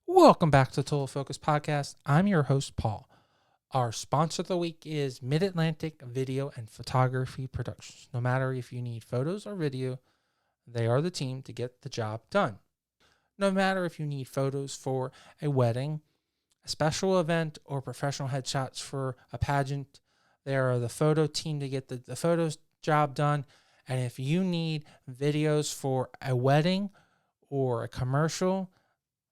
Welcome back to Total Focus Podcast. I'm your host, Paul. Our sponsor of the week is Mid-Atlantic Video and Photography Productions. No matter if you need photos or video, they are the team to get the job done. No matter if you need photos for a wedding, a special event, or professional headshots for a pageant, they are the photo team to get the photos job done. And if you need videos for a wedding or a commercial,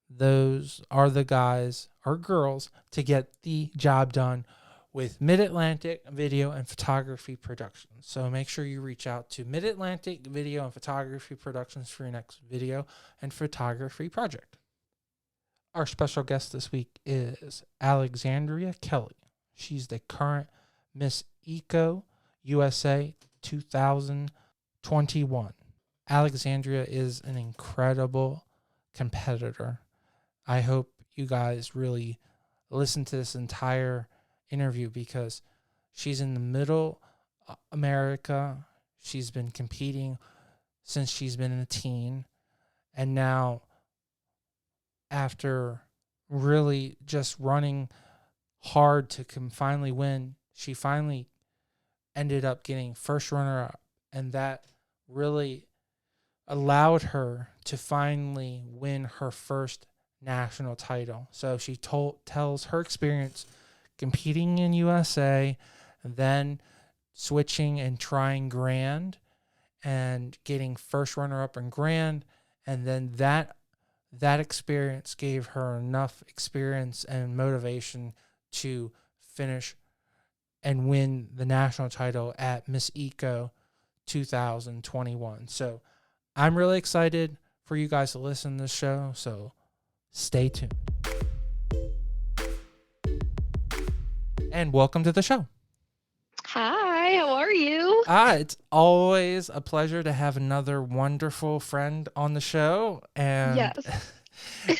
those are the guys or girls to get the job done with Mid-Atlantic Video and Photography Productions. So make sure you reach out to Mid-Atlantic Video and Photography Productions for your next video and photography project. Our special guest this week is Alexandria Kelly. She's the current Miss Eco USA 2021. Alexandria is an incredible competitor. I hope you guys really listen to this entire interview because she's in the middle America. She's been competing since she's been a teen. And now, after really just running hard to finally win, she finally ended up getting first runner-up. And that really allowed her to finally win her first national title. So she tells her experience competing in USA, then switching and trying Grand and getting first runner-up in Grand, and then that experience gave her enough experience and motivation to finish and win the national title at Miss Eco 2021. So I'm really excited for you guys to listen to this show, so stay tuned. And welcome to the show. Hi, how are you? It's always a pleasure to have another wonderful friend on the show. And Yes.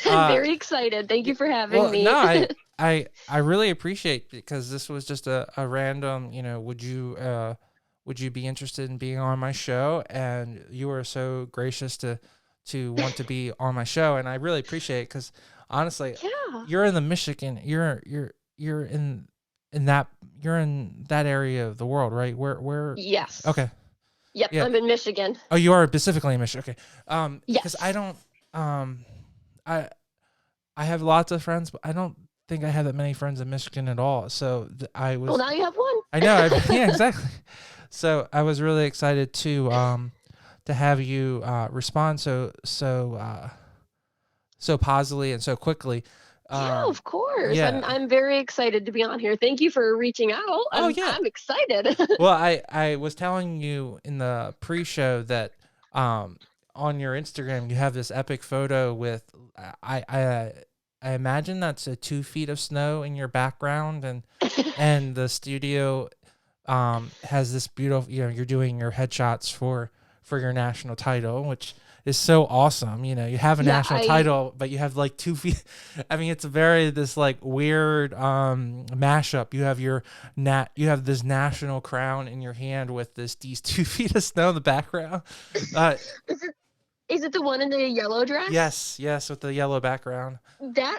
I'm very excited. Thank you for having me. No, I really appreciate it because this was just a random, would you be interested in being on my show? And you were so gracious to want to be on my show, and I really appreciate it because honestly, you're in the Michigan, you're in that area of the world, right? Where? Yes. Okay. Yep. Yeah. I'm in Michigan. Oh, you are specifically in Michigan. Okay. Yes. Because I don't, I have lots of friends, but I don't think I have that many friends in Michigan at all. So Well, now you have one. I know. Yeah, exactly. So I was really excited to have you respond so positively and so quickly. Yeah, of course. Yeah. I'm very excited to be on here. Thank you for reaching out. I'm excited. Well, I was telling you in the pre-show that on your Instagram you have this epic photo with I imagine that's 2 feet of snow in your background, and the studio has this beautiful, you're doing your headshots for your national title, which is so awesome. You have a national title, but you have like 2 feet. I mean, it's this like weird mashup. You have you have this national crown in your hand with these 2 feet of snow in the background. Is it the one in the yellow dress? Yes, with the yellow background. That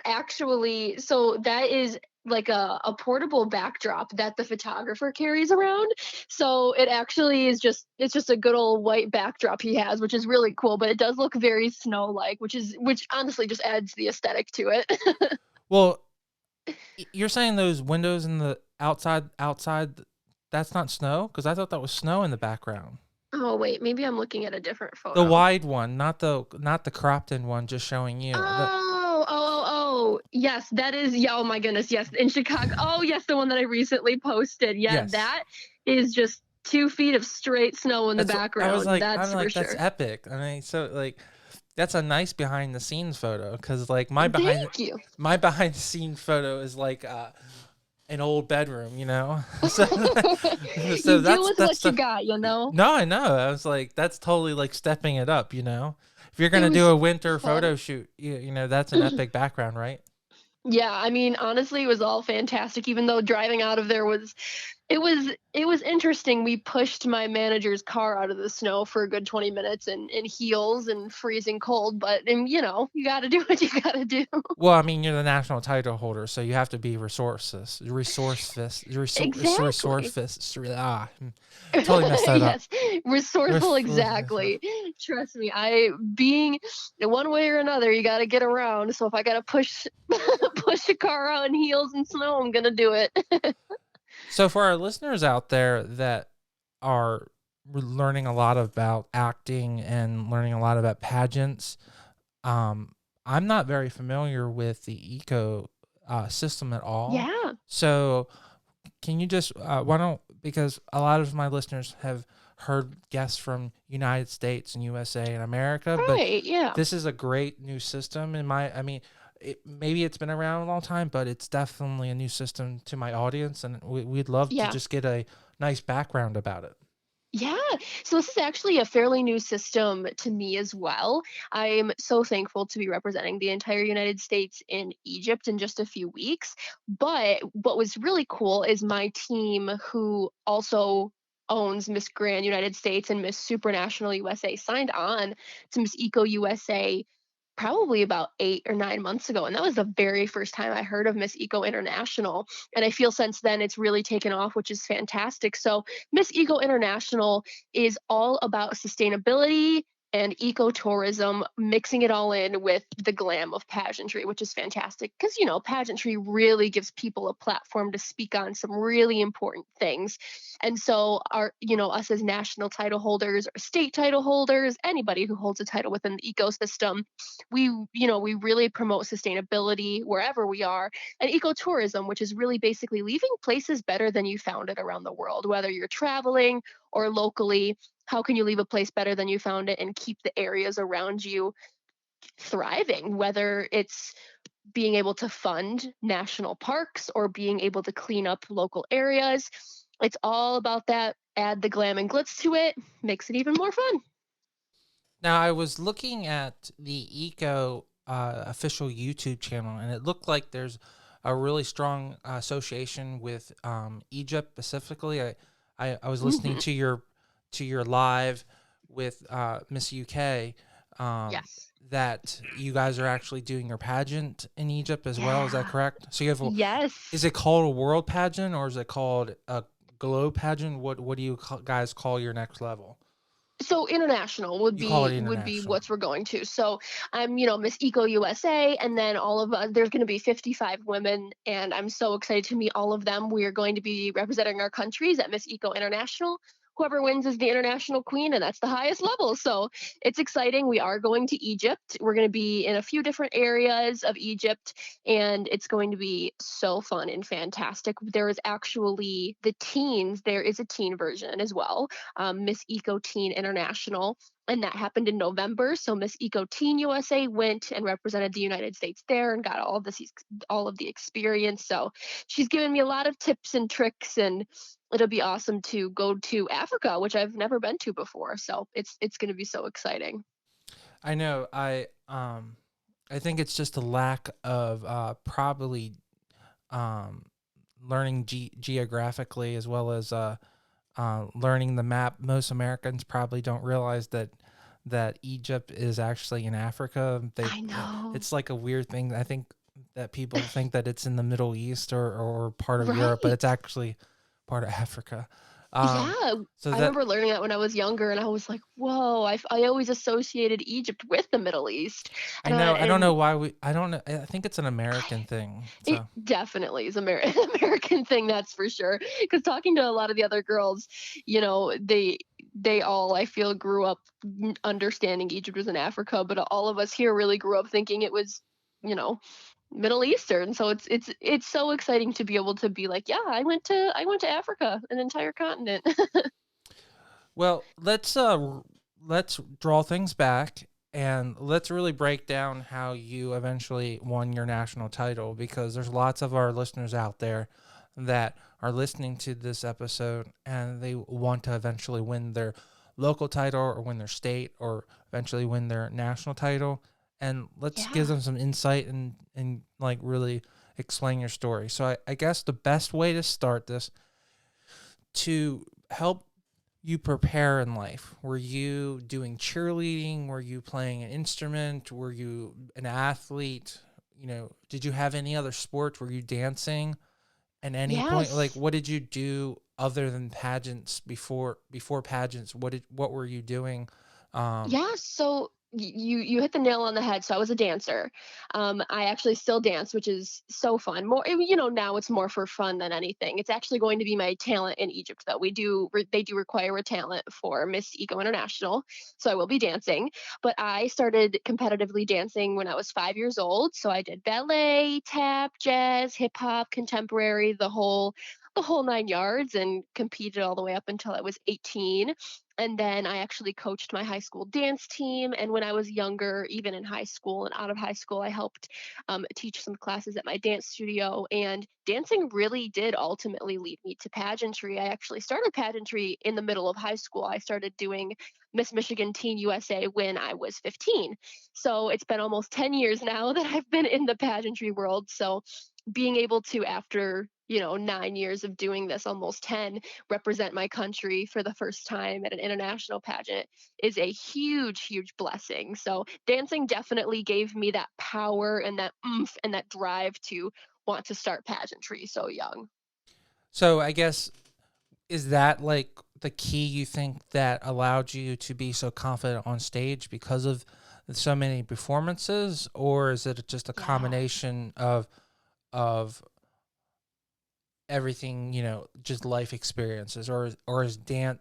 is like a portable backdrop that the photographer carries around. So it actually is it's just a good old white backdrop he has, which is really cool, but it does look very snow-like, which honestly just adds the aesthetic to it. Well, you're saying those windows in the outside, that's not snow? Because I thought that was snow in the background. Oh wait, maybe I'm looking at a different photo. The wide one, not the cropped in one, just showing you. Oh, yes, that is. Yeah, oh my goodness, yes, in Chicago. Oh yes, the one that I recently posted. Yeah, yes. That is just 2 feet of straight snow in the background. I was like, that's that's epic. I mean, so like, that's a nice behind the scenes photo because like my behind the scenes photo is like an old bedroom, so you deal with what you got, No, I know. I was like, that's totally like stepping it up, If you're gonna do a winter photo shoot, that's an epic background, right? Yeah, I mean, honestly, it was all fantastic. Even though driving out of there was It was interesting. We pushed my manager's car out of the snow for a good 20 minutes in heels and freezing cold, but and you got to do what you got to do. Well, I mean, you're the national title holder, so you have to be Exactly. totally messed that up. Yes, resourceful, Resourceful. exactly. Trust me, I being one way or another, you got to get around. So if I got to push push a car out in heels and snow, I'm gonna do it. So for our listeners out there that are learning a lot about acting and learning a lot about pageants, um, I'm not very familiar with the eco system at all. Yeah. So can you just why don't, because a lot of my listeners have heard guests from United States and USA and America, but Right. Yeah. this is a great new system in my, I mean, maybe it's been around a long time, but it's definitely a new system to my audience, and we'd love to Yeah. just get a nice background about it. Yeah. So this is actually a fairly new system to me as well. I'm so thankful to be representing the entire United States in Egypt in just a few weeks. But what was really cool is my team, who also owns Miss Grand United States and Miss Supranational USA, signed on to Miss Eco USA probably about 8 or 9 months ago. And that was the very first time I heard of Miss Eco International. And I feel since then it's really taken off, which is fantastic. So, Miss Eco International is all about sustainability and ecotourism, mixing it all in with the glam of pageantry, which is fantastic because, pageantry really gives people a platform to speak on some really important things. And so, us as national title holders or state title holders, anybody who holds a title within the ecosystem, we really promote sustainability wherever we are, and ecotourism, which is really basically leaving places better than you found it around the world, whether you're traveling or locally. How can you leave a place better than you found it and keep the areas around you thriving, whether it's being able to fund national parks or being able to clean up local areas? It's all about that. Add the glam and glitz to it, makes it even more fun. Now, I was looking at the Eco official YouTube channel, and it looked like there's a really strong association with Egypt specifically. I was listening Hmm. to your live with Miss UK, Yes. that you guys are actually doing your pageant in Egypt as well. Is that Yeah. correct? So you have is Yes. it called a world pageant or is it called a globe pageant? What do you guys call your next level? So international would You call be it would be international. what we're going to. So I'm, Miss Eco USA, and then all of us. There's going to be 55 women, and I'm so excited to meet all of them. We are going to be representing our countries at Miss Eco International. Whoever wins is the international queen, and that's the highest level. So it's exciting. We are going to Egypt. We're going to be in a few different areas of Egypt, and it's going to be so fun and fantastic. There is actually the teens. There is a teen version as well, Miss Ecoteen International, and that happened in November. So Miss Ecoteen USA went and represented the United States there and got all of the experience. So she's given me a lot of tips and tricks, and it'll be awesome to go to Africa, which I've never been to before. So it's going to be so exciting. I know. I think it's just a lack of probably um, learning geographically as well as learning the map. Most Americans probably don't realize that Egypt is actually in Africa. I know. It's like a weird thing. I think that people think that it's in the Middle East or part of Europe, but it's Right. actually part of Africa. Um, Yeah, so I that remember learning that when I was younger, and I was like, "Whoa!" I always associated Egypt with the Middle East, I know. I don't know and why I don't know. I think it's an American thing. it So definitely is American thing, that's for sure. Because talking to a lot of the other girls, they all, I feel, grew up understanding Egypt was in Africa, but all of us here really grew up thinking it was, you know, Middle Eastern. So it's so exciting to be able to be like, yeah, I went to Africa, an entire continent. well, let's draw things back and let's really break down how you eventually won your national title, because there's lots of our listeners out there that are listening to this episode and they want to eventually win their local title or win their state or eventually win their national title. And let's give Yeah. them some insight and like really explain your story. So I guess the best way to start this to help you prepare in life? Were you doing cheerleading? Were you playing an instrument? Were you an athlete? Did you have any other sports? Were you dancing at any point? Like, Yes. what did you do other than pageants before pageants? What were you doing? Um, Yeah, so you hit the nail on the head. So I was a dancer. I actually still dance, which is so fun. Now it's more for fun than anything. It's actually going to be my talent in Egypt, though. They do require a talent for Miss Eco International, so I will be dancing. But I started competitively dancing when I was 5 years old. So I did ballet, tap, jazz, hip hop, contemporary, the whole 9 yards, and competed all the way up until I was 18. And then I actually coached my high school dance team. And when I was younger, even in high school and out of high school, I helped teach some classes at my dance studio. And dancing really did ultimately lead me to pageantry. I actually started pageantry in the middle of high school. I started doing Miss Michigan Teen USA when I was 15. So it's been almost 10 years now that I've been in the pageantry world. So being able to, after 9 years of doing this, almost 10, represent my country for the first time at an international pageant is a huge, huge blessing. So dancing definitely gave me that power and that oomph and that drive to want to start pageantry so young. so I guess, is that like the key you think that allowed you to be so confident on stage because of so many performances, or is it just a Yeah. combination of everything, just life experiences, or is dance?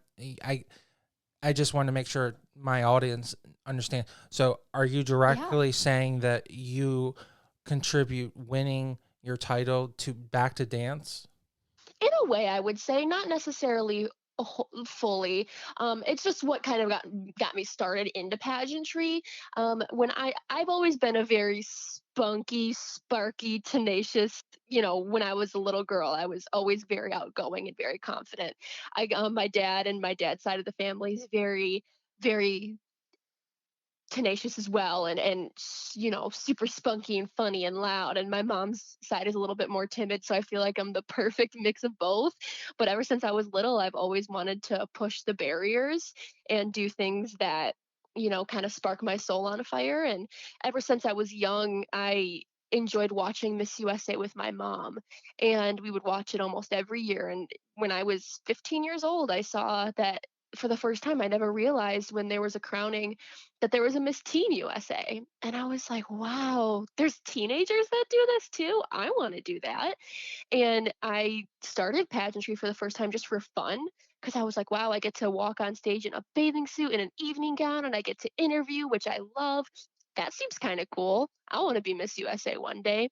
I just want to make sure my audience understand. So, are you Yeah. directly saying that you contribute winning your title to back to dance? In a way, I would say not necessarily fully. It's just what kind of got me started into pageantry. When I've always been a very spunky, sparky, tenacious. When I was a little girl, I was always very outgoing and very confident. My dad and my dad's side of the family is very, very tenacious as well, and super spunky and funny and loud, and my mom's side is a little bit more timid, so I feel like I'm the perfect mix of both. But ever since I was little, I've always wanted to push the barriers and do things that kind of spark my soul on fire. And ever since I was young, I enjoyed watching Miss USA with my mom, and we would watch it almost every year. And when I was 15 years old, I saw that for the first time. I never realized when there was a crowning that there was a Miss Teen USA. And I was like, wow, there's teenagers that do this too. I want to do that. And I started pageantry for the first time just for fun, because I was like, wow, I get to walk on stage in a bathing suit and an evening gown, and I get to interview, which I love. That seems kind of cool. I want to be Miss USA one day.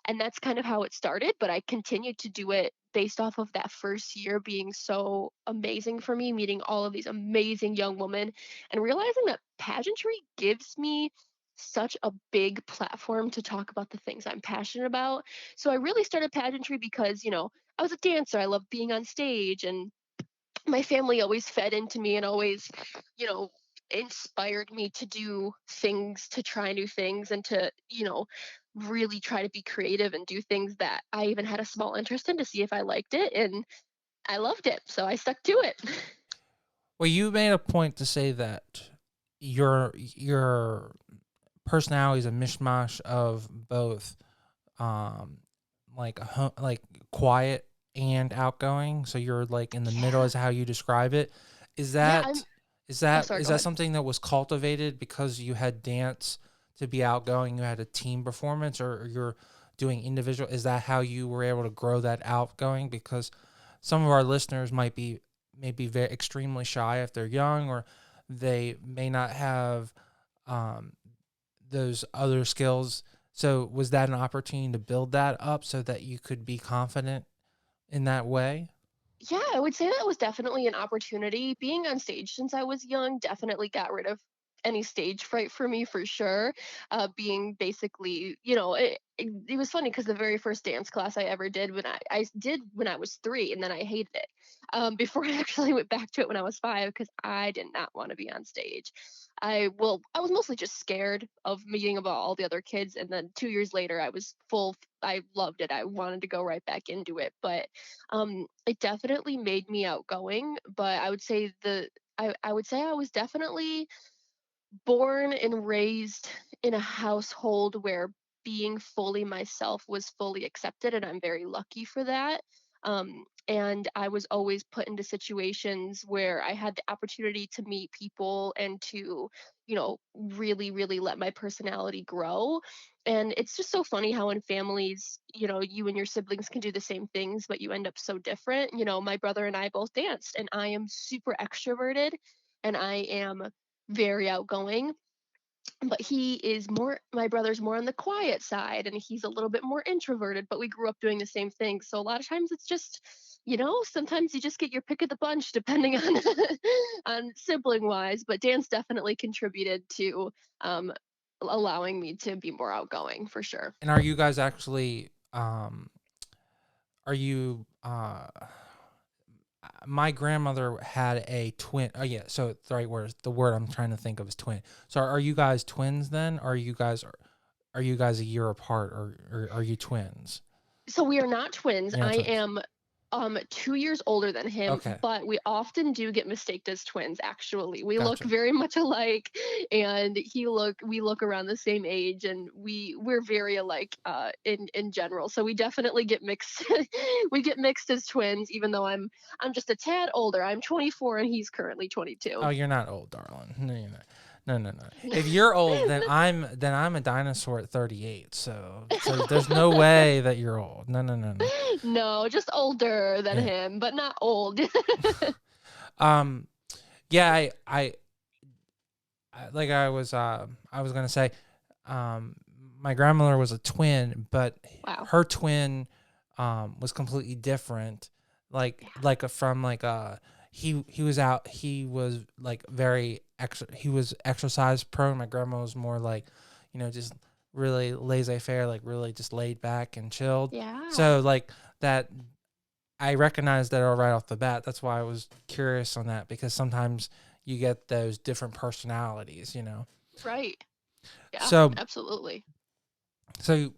And that's kind of how it started, but I continued to do it based off of that first year being so amazing for me, meeting all of these amazing young women and realizing that pageantry gives me such a big platform to talk about the things I'm passionate about. So I really started pageantry because, I was a dancer. I loved being on stage, and my family always fed into me and always, you know, inspired me to do things, to try new things, and to, really try to be creative and do things that I even had a small interest in to see if I liked it. And I loved it. So I stuck to it. Well, you made a point to say that your personality is a mishmash of both, um, like like quiet and outgoing. So you're like in the middle, Yeah. is how you describe it. Is Yeah. that Oh, sorry. is Go that ahead. something that was cultivated because you had dance to be outgoing? You had a team performance, or you're doing individual. Is that how you were able to grow that outgoing? Because some of our listeners might be maybe very extremely shy if they're young, or they may not have um, those other skills. So was that an opportunity to build that up so that you could be confident in that way? Yeah, I would say that was definitely an opportunity. Being on stage since I was young definitely got rid of any stage fright for me for sure. Being basically, it was funny because the very first dance class I ever did I did when I was 3, and then I hated it. Before I actually went back to it when I was 5 because I did not want to be on stage. I was mostly just scared of meeting about all the other kids, and then 2 years later I was full. I loved it. I wanted to go right back into it, but it definitely made me outgoing. But I would say I was definitely born and raised in a household where being fully myself was fully accepted, and I'm very lucky for that. And I was always put into situations where I had the opportunity to meet people and to, really, really let my personality grow. And it's just so funny how in families, you and your siblings can do the same things, but you end up so different. My brother and I both danced, and I am super extroverted and I am very outgoing, but my brother's more on the quiet side and he's a little bit more introverted, but we grew up doing the same thing. So a lot of times it's just, sometimes you just get your pick of the bunch depending on on sibling wise, but dance definitely contributed to um allowing me to be more outgoing for sure. And are you guys actually are you my grandmother had a twin. Oh yeah, so the right word, the word I'm trying to think of is twin. So are you guys twins then? Are you guys a year apart, or are you twins? So we are not twins. You're not I twins. am 2 years older than him, Okay, but we often do get mistaked as twins, actually. We look gotcha. very much alike, and we look around the same age, and we're very alike in general. So we definitely get mixed. We get mixed as twins, even though I'm just a tad older. I'm 24 and he's currently Oh, 22. you're not old, darling. No, you're not. No, no, no. If you're old, then I'm a dinosaur at 38. So there's no way that you're old. No, no, no, no. No, just older than Yeah. him, but not old. Um. Yeah. Like I was gonna say, um, my grandmother was a twin, but Wow. her twin, was completely different. Like Yeah. from he was out. He was like he was exercise prone. My grandma was more like, just really laissez faire, like really just laid back and chilled. Yeah. So like that, I recognized that right off the bat. That's why I was curious on that, because sometimes you get those different personalities. Right. Yeah, So absolutely. so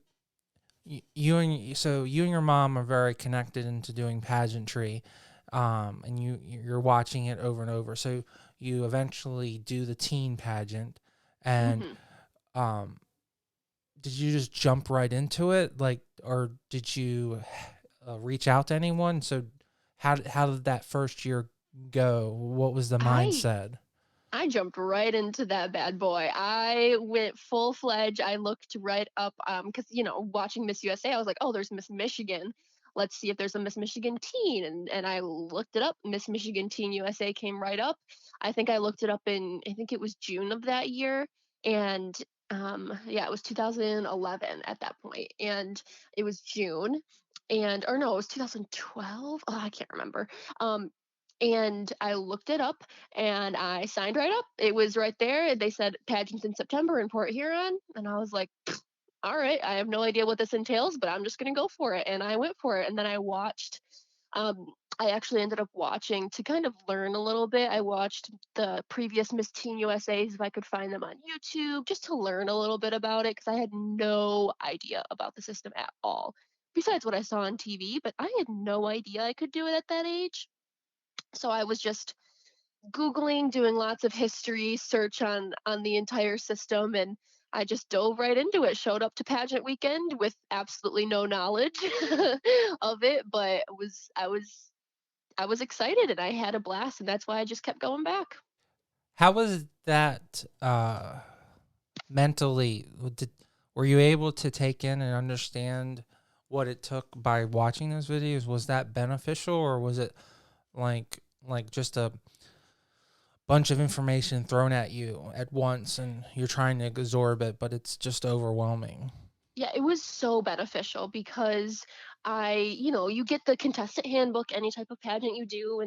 you and your mom are very connected into doing pageantry, and you're watching it over and over. So you eventually do the teen pageant, and Mhm. um, did you just jump right into it, like, or did you reach out to anyone? So how did that first year go? What was the I mindset? I jumped right into that bad boy. I went full fledged. I looked right up cuz watching Miss USA, I was like, "Oh, there's Miss Michigan. Let's see if there's a Miss Michigan teen." And I looked it up. Miss Michigan Teen USA came right up. I looked it up in I think it was June of that year, and yeah, it was 2011 at that point. And it was June, and or no, it was 2012. Oh, I can't remember. Um and I looked it up and I signed right up. It was right there. They said pageants in September in Port Huron. And I was like, all right, I have no idea what this entails, but I'm just going to go for it. And I went for it. And then um, I actually ended up watching to kind of learn a little bit. I watched the previous Miss Teen USA's if I could find them on YouTube just to learn a little bit about it because I had no idea about the system at all. Besides what I saw on TV, but I had no idea I could do it at that age. So I was just Googling, doing lots of history search on the entire system, and I just dove right into it. Showed up to pageant weekend with absolutely no knowledge of it, but I was excited and I had a blast, and that's why I just kept going back. How was that mentally? Were you able to take in and understand what it took by watching those videos? Was that beneficial, or was it like just a bunch of information thrown at you at once and you're trying to absorb it, but it's just overwhelming? Yeah, it was so beneficial because you get the contestant handbook any type of pageant you do,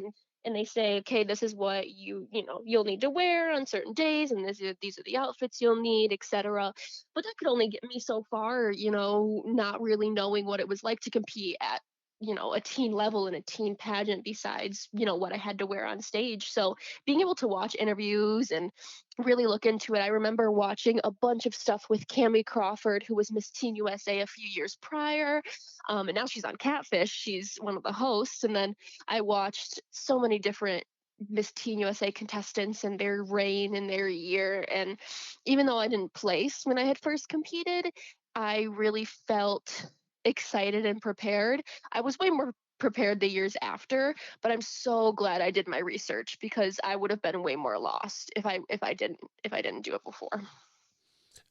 and and they say, okay, this is what you'll need to wear on certain days, and these are the outfits you'll need, etc. But that could only get me so far, not really knowing what it was like to compete at a teen level in a teen pageant besides what I had to wear on stage. So being able to watch interviews and really look into it. I remember watching a bunch of stuff with Cammie Crawford, who was Miss Teen USA a few years prior, and now she's on Catfish. She's one of the hosts. And then I watched so many different Miss Teen USA contestants and their reign and their year. And even though I didn't place when I had first competed, I really felt excited and prepared. I was way more prepared the years after, but I'm so glad I did my research because I would have been way more lost if I didn't do it before.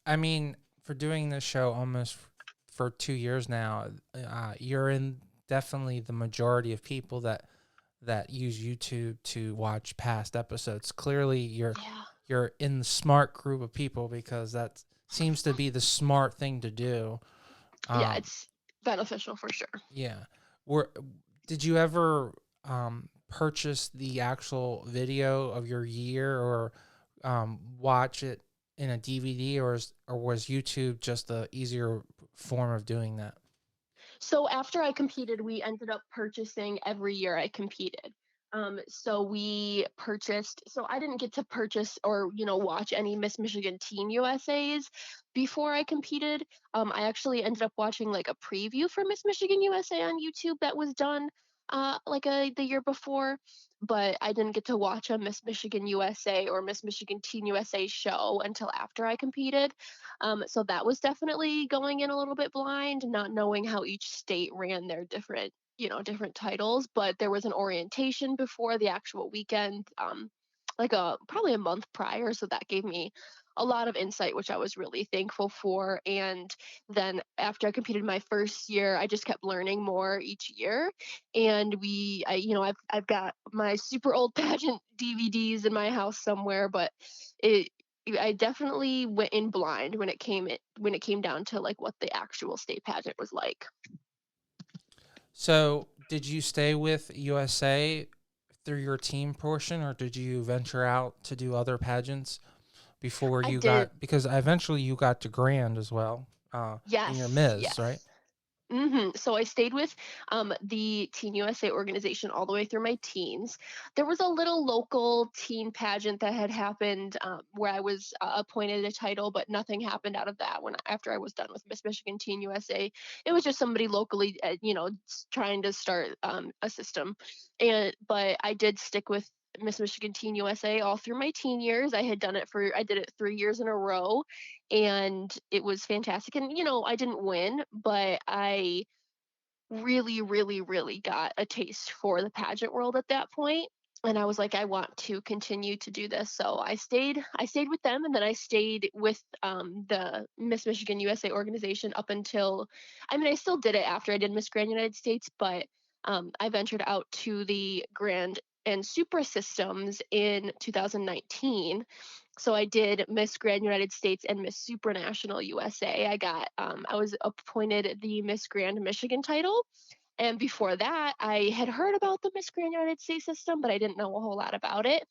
I mean, for doing this show almost for 2 years now, you're in definitely the majority of people that use YouTube to watch past episodes. Clearly, Yeah. you're in the smart group of people because that seems to be the smart thing to do. Yeah, Um, it's beneficial for sure. yeah. Were did you ever purchase the actual video of your year or watch it in a DVD, or was YouTube just the easier form of doing that? So after I competed, we ended up purchasing every year I competed. So we purchased. So I didn't get to purchase or watch any Miss Michigan Teen USA's before I competed. I actually ended up watching like a preview for Miss Michigan USA on YouTube that was done the year before, but I didn't get to watch a Miss Michigan USA or Miss Michigan Teen USA show until after I competed. So that was definitely going in a little bit blind, not knowing how each state ran their different titles. But there was an orientation before the actual weekend, probably a month prior. So that gave me a lot of insight, which I was really thankful for. And then after I competed my first year, I just kept learning more each year. And I've got my super old pageant DVDs in my house somewhere, but it I definitely went in blind when it came down to like what the actual state pageant was like. So, did you stay with USA through your team portion, or did you venture out to do other pageants before I you did. got? Because eventually you got to Grand as well, in your Yes, Ms. Right? yes. So I stayed with the Teen USA organization all the way through my teens. There was a little local teen pageant that had happened where I was appointed a title, but nothing happened out of that. When after I was done with Miss Michigan Teen USA, it was just somebody locally, trying to start a system. But I did stick with Miss Michigan Teen USA all through my teen years. I did it 3 years in a row, and it was fantastic. And I didn't win, but I really, really, really got a taste for the pageant world at that point. And I was like, I want to continue to do this. So I stayed with them, and then I stayed with the Miss Michigan USA organization up until, I mean, I still did it after I did Miss Grand United States, but I ventured out to the Grand and Supra systems in 2019. So I did Miss Grand United States and Miss Supranational USA. I was appointed the Miss Grand Michigan title. And before that, I had heard about the Miss Grand United States system, but I didn't know a whole lot about it.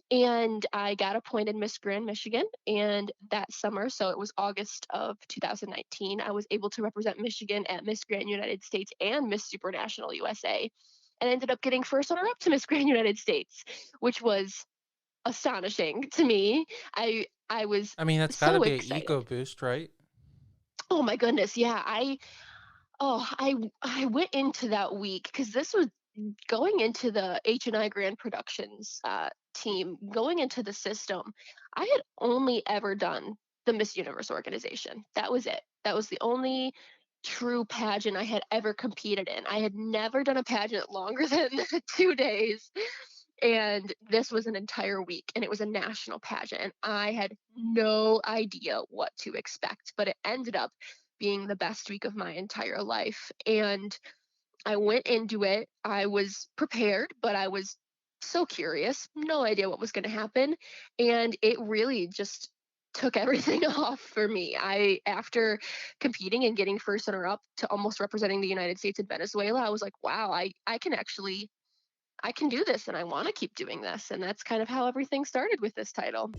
And I got appointed Miss Grand Michigan. And that summer, so it was August of 2019, I was able to represent Michigan at Miss Grand United States and Miss Supranational USA. And ended up getting first runner up to Miss Grand United States, which was astonishing to me. I was I mean, that's got to so be an excited. ego boost, right? Oh my goodness, yeah. I went into that week because this was going into the H&I Grand Productions team, going into the system. I had only ever done the Miss Universe organization. That was it. That was the only true pageant I had ever competed in. I had never done a pageant longer than 2 days. And this was an entire week, and it was a national pageant. And I had no idea what to expect, but it ended up being the best week of my entire life. And I went into it. I was prepared, but I was so curious, no idea what was going to happen. And it really just took everything off for me. After competing and getting first runner up to almost representing the United States in Venezuela, I was like, wow, I can actually I can do this and I want to keep doing this. And that's kind of how everything started with this title.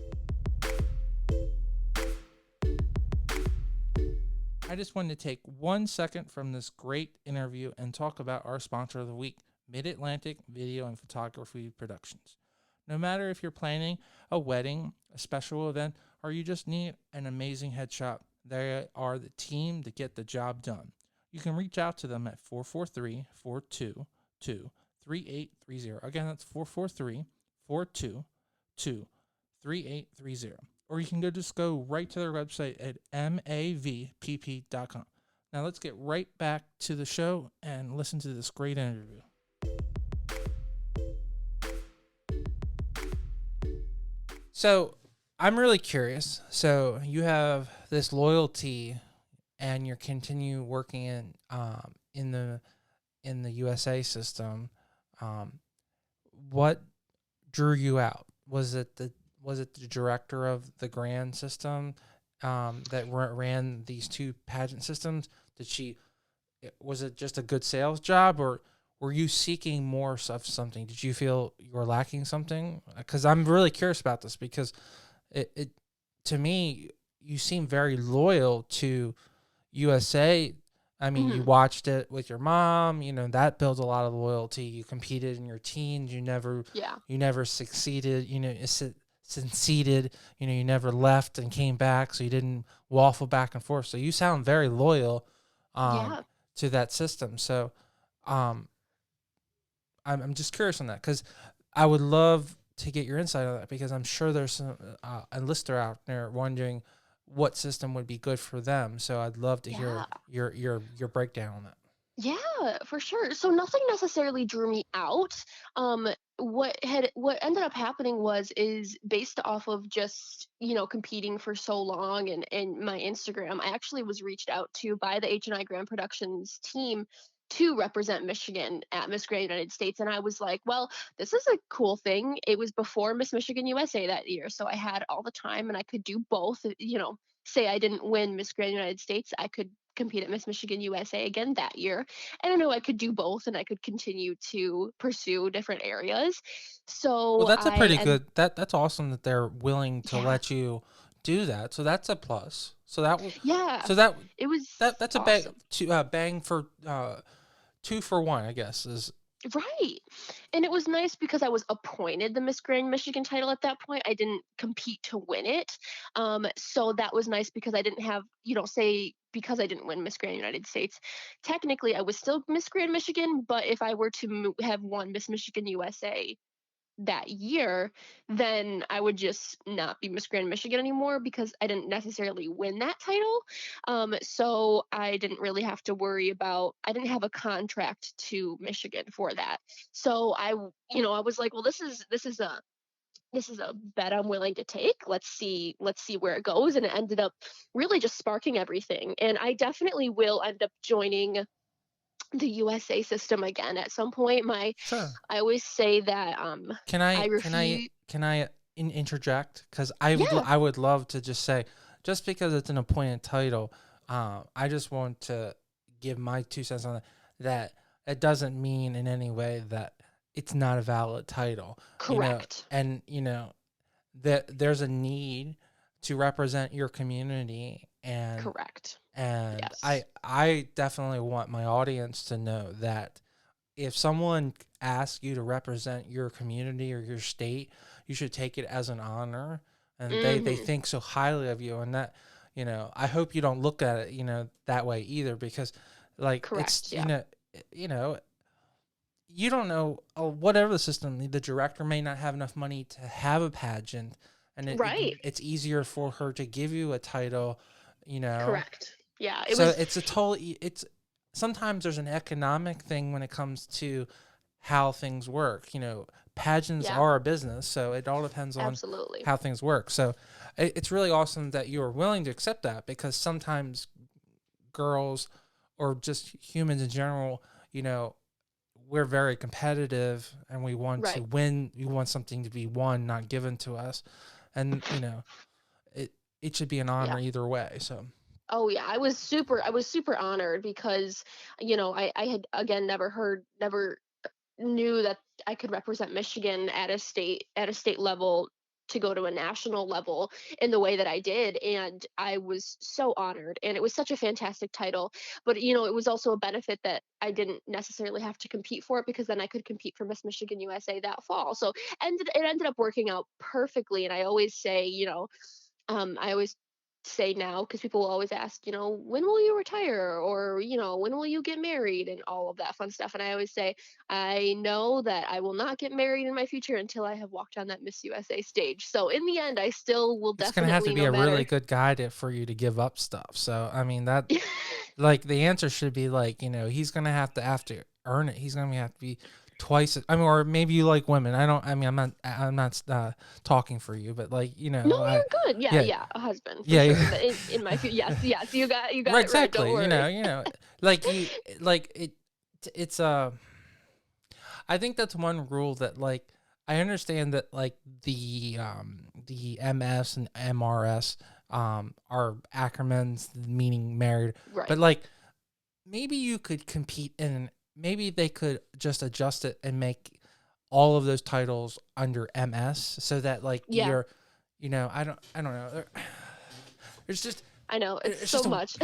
I just wanted to take 1 second from this great interview and talk about our sponsor of the week, Mid-Atlantic Video and Photography Productions. No matter if you're planning a wedding, a special event, or you just need an amazing headshot, they are the team to get the job done. You can reach out to them at 443-422-3830. Again, that's 443-422-3830. Or you can just go right to their website at mavpp.com. Now let's get right back to the show and listen to this great interview. So I'm really curious. So you have this loyalty, and you continue working in the USA system. What drew you out? Was it the director of the Grand system that ran these two pageant systems? Was it just a good sales job, or were you seeking more of something? Did you feel you were lacking something? Because I'm really curious about this, because it to me, you seem very loyal to USA. I mean, you watched it with your mom, that builds a lot of loyalty. You competed in your teens. You never succeeded, succeeded, you never left and came back. So you didn't waffle back and forth. So you sound very loyal, to that system. So, I'm just curious on that, because I would love to get your insight on that, because I'm sure there's some a listener out there wondering what system would be good for them. So I'd love to hear your breakdown on that. Yeah, for sure. So nothing necessarily drew me out. What ended up happening is based off of just, competing for so long and my Instagram. I actually was reached out to by the H&I Grand Productions team to represent Michigan at Miss Grand United States. And I was like, well, this is a cool thing. It was before Miss Michigan USA that year. So I had all the time and I could do both, say I didn't win Miss Grand United States, I could compete at Miss Michigan USA again that year. And I know I could do both and I could continue to pursue different areas. Well, So that's a pretty good, that's awesome that they're willing to yeah, let you do that. So that's a plus. So that will, yeah, so that it was that's a awesome. bang for 2 for 1, I guess is. Right. And it was nice because I was appointed the Miss Grand Michigan title at that point. I didn't compete to win it. So that was nice because I didn't have, say because I didn't win Miss Grand United States. Technically, I was still Miss Grand Michigan, but if I were to have won Miss Michigan USA that year, then I would just not be Miss Grand Michigan anymore because I didn't necessarily win that title. So I didn't really have to worry about, I didn't have a contract to Michigan for that. So I was like, well, this is a bet I'm willing to take. Let's see where it goes. And it ended up really just sparking everything. And I definitely will end up joining the USA system again at some point. Sure. I always say that Can I I can I refuse. can I interject? Because Yeah, I would love to just say, just because it's an appointed title, I just want to give my 2 cents on it. That it doesn't mean in any way that it's not a valid title, correct. and that there's a need to represent your community, Correct. and Yes. I definitely want my audience to know that if someone asks you to represent your community or your state, you should take it as an honor, and they Mhm. think so highly of you, and that, I hope you don't look at it, that way either, because like it's, Correct. Yeah. you know, you don't know, whatever the system, the director may not have enough money to have a pageant, and Right. it's easier for her to give you a title, you know. Correct. Yeah. It So was. it's a totally, it's sometimes there's an economic thing when it comes to how things work. Pageants Yeah. are a business, so it all depends on Absolutely. how things work. So it's really awesome that you are willing to accept that, because sometimes girls, or just humans in general, we're very competitive, and we want to Right. win. We want something to be won, not given to us. And, it, it should be an honor Yeah. either way. So, Oh yeah. I was super honored because I had again never knew that I could represent Michigan at a state level to go to a national level in the way that I did, and I was so honored, and it was such a fantastic title. But it was also a benefit that I didn't necessarily have to compete for it, because then I could compete for Miss Michigan USA that fall. So it ended up working out perfectly. And I always say now, because people will always ask, when will you retire, or when will you get married, and all of that fun stuff. And I always say, I know that I will not get married in my future until I have walked on that Miss USA stage. So in the end, I still will It's gonna have to definitely, be no a really matter. good guy for you to give up stuff. So I mean that, like, the answer should be like, he's gonna have to after earn it. He's gonna have to be twice. I mean, or maybe you like women. I don't. I mean, I'm not talking for you, but like, No, I, you're good. Yeah, yeah, yeah, a husband for yeah, sure. yeah. But in my yes, yes, you got Right, it right. Don't exactly. worry. Like you, like it's I think that's one rule that, like, I understand that, like, the MS and MRS are acronyms meaning married, but Right. like maybe you could compete in, maybe they could just adjust it and make all of those titles under MS so that, like, Yeah, I don't know. There's just I know. It's it's so just a much.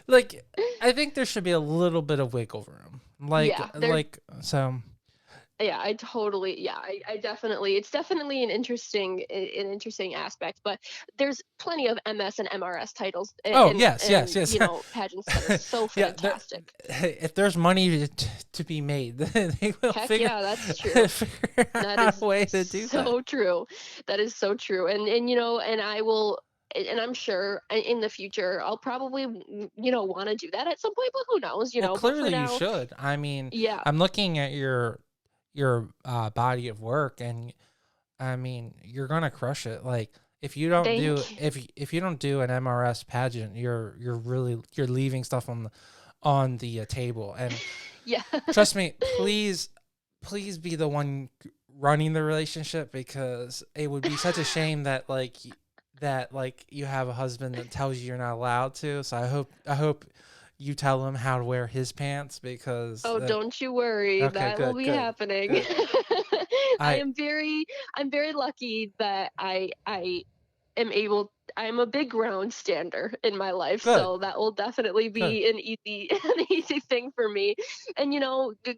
like, I think there should be a little bit of wiggle room. Like Yeah, there. like so Yeah, I totally. Yeah, I definitely. It's definitely an interesting aspect. But there's plenty of MS and MRS titles Oh, and yes, yes, yes. pageants that are so Yeah, fantastic. if there's money to be made, they will Heck figure yeah, that's true. figure That out a is way to do that. so true. That is so true. And I will, and I'm sure in the future I'll probably want to do that at some point, but who knows, Well, but for clearly you now, should. I mean, yeah. I'm looking at your body of work, and I mean, you're gonna crush it. Like, Thank you. if you don't do an MRS pageant, you're leaving stuff on the table. And Yeah. trust me, please be the one running the relationship, because it would be such a shame that, like, you have a husband that tells you you're not allowed to. So I hope you tell him how to wear his pants, because Oh, don't you worry. okay, That will good, be good, happening. good. I I am I'm very lucky that I am able I'm a big ground stander in my life, good, so that will definitely good. be an easy an easy thing for me. And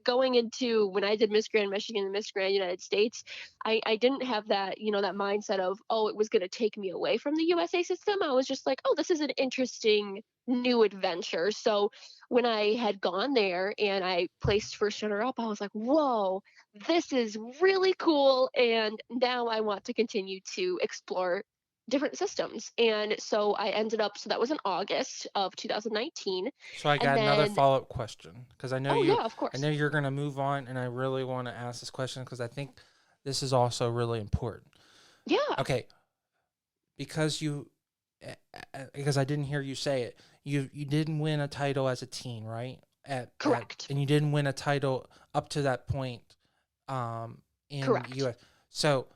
going into when I did Miss Grand Michigan and Miss Grand United States, I didn't have that, that mindset of, oh, it was going to take me away from the USA system. I was just like, oh, this is an interesting new adventure. So when I had gone there and I placed first runner up, I was like, whoa, this is really cool. And now I want to continue to explore different systems. And so so that was in August of 2019. So I And got another then, follow up question, because oh, yeah, of I course. know you're gonna move on, and I really want to ask this question because I think this is also really important. Yeah, Okay, because because I didn't hear you say it. You didn't win a title as a teen, right? correct. And you didn't win a title up to that point, in Correct. US. So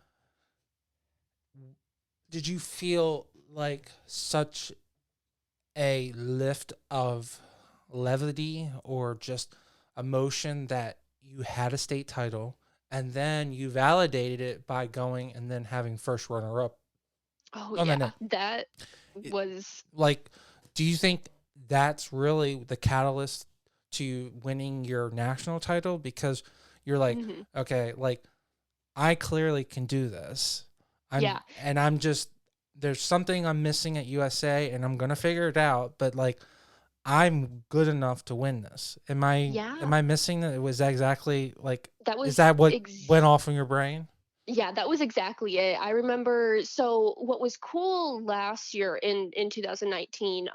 did you feel like such a lift of levity or just emotion that you had a state title, and then you validated it by going and then having first runner up Oh, on the yeah. net? That It- was, Like, do you think that's really the catalyst to winning your national title? Because you're like, mhm. okay, like, I clearly can do this. Yeah. I'm just, there's something I'm missing at USA, and I'm gonna figure it out. But like, I'm good enough to win this. Yeah. Am I missing it? Was that exactly like, That is was that what went off in your brain? Yeah, that was exactly it. I remember, so what was cool last year in 2019,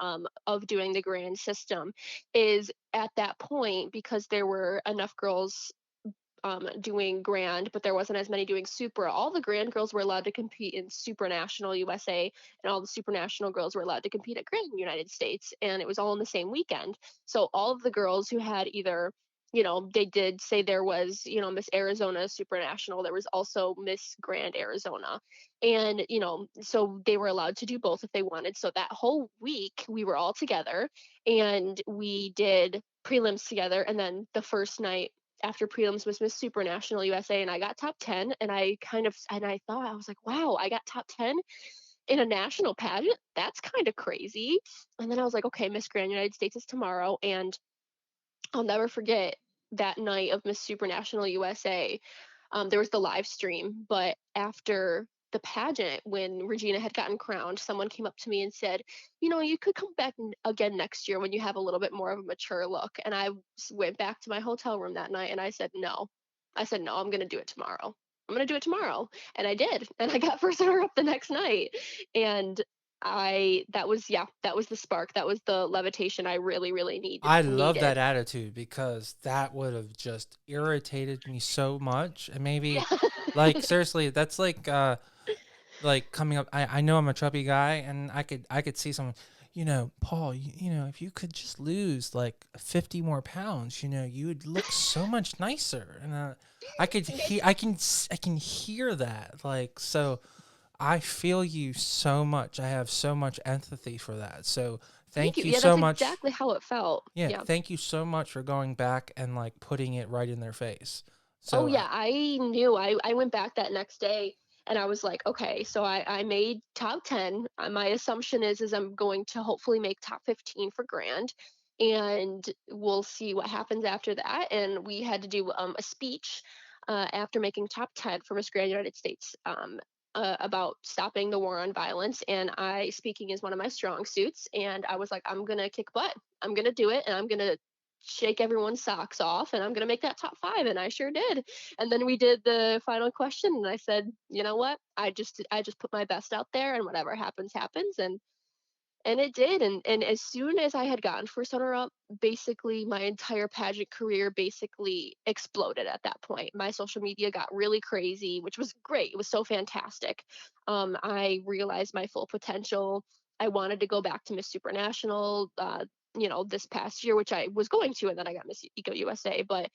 of doing the grand system, is at that point, because there were enough girls doing grand, but there wasn't as many doing super. All the grand girls were allowed to compete in Super National USA, and all the Super National girls were allowed to compete at Grand United States, and it was all in the same weekend. So all of the girls who had either, they did say there was, Miss Arizona Super National, there was also Miss Grand Arizona, and so they were allowed to do both if they wanted. So that whole week we were all together, and we did prelims together, and then the first night after prelims was Miss Supranational USA, and I got top 10. And I thought, I was like, wow, I got top 10 in a national pageant. That's kind of crazy. And then I was like, okay, Miss Grand United States is tomorrow, and I'll never forget that night of Miss Supranational USA. There was the live stream, but after the pageant, when Regina had gotten crowned, someone came up to me and said, you could come back again next year when you have a little bit more of a mature look. And I went back to my hotel room that night and I said, no. I said, no, I'm going to do it tomorrow. I'm going to do it tomorrow. And I did. And I got first runner up the next night. And that was the spark. That was the levitation I really, really I love that needed. attitude because that would have just irritated me so much. And maybe, Yeah. like, seriously, that's like coming up. I know I'm a chubby guy, and I could see someone, Paul, if you could just lose like 50 more pounds, you would look so much nicer. And I can hear that. Like, so I feel you so much. I have so much empathy for that. So Thank thank you. you Yeah, so that's much. exactly how it felt. Yeah, Yeah. thank you so much for going back and like putting it right in their face. Oh So yeah, I knew. I went back that next day and I was like, okay, so I made top 10. My assumption is I'm going to hopefully make top 15 for Grand, and we'll see what happens after that. And we had to do a speech after making top 10 for Miss Grand United States, about stopping the war on violence. And speaking is one of my strong suits. And I was like, I'm gonna kick butt. I'm gonna do it, and I'm gonna shake everyone's socks off, and I'm going to make that top 5. And I sure did. And then we did the final question, and I said, you know what? I just put my best out there, and whatever happens happens. And it did. And as soon as I had gotten first runner up, basically my entire pageant career basically exploded at that point. My social media got really crazy, which was great. It was so fantastic. I realized my full potential. I wanted to go back to Miss Supranational, this past year, which I was going to, and then I got Miss Eco USA. But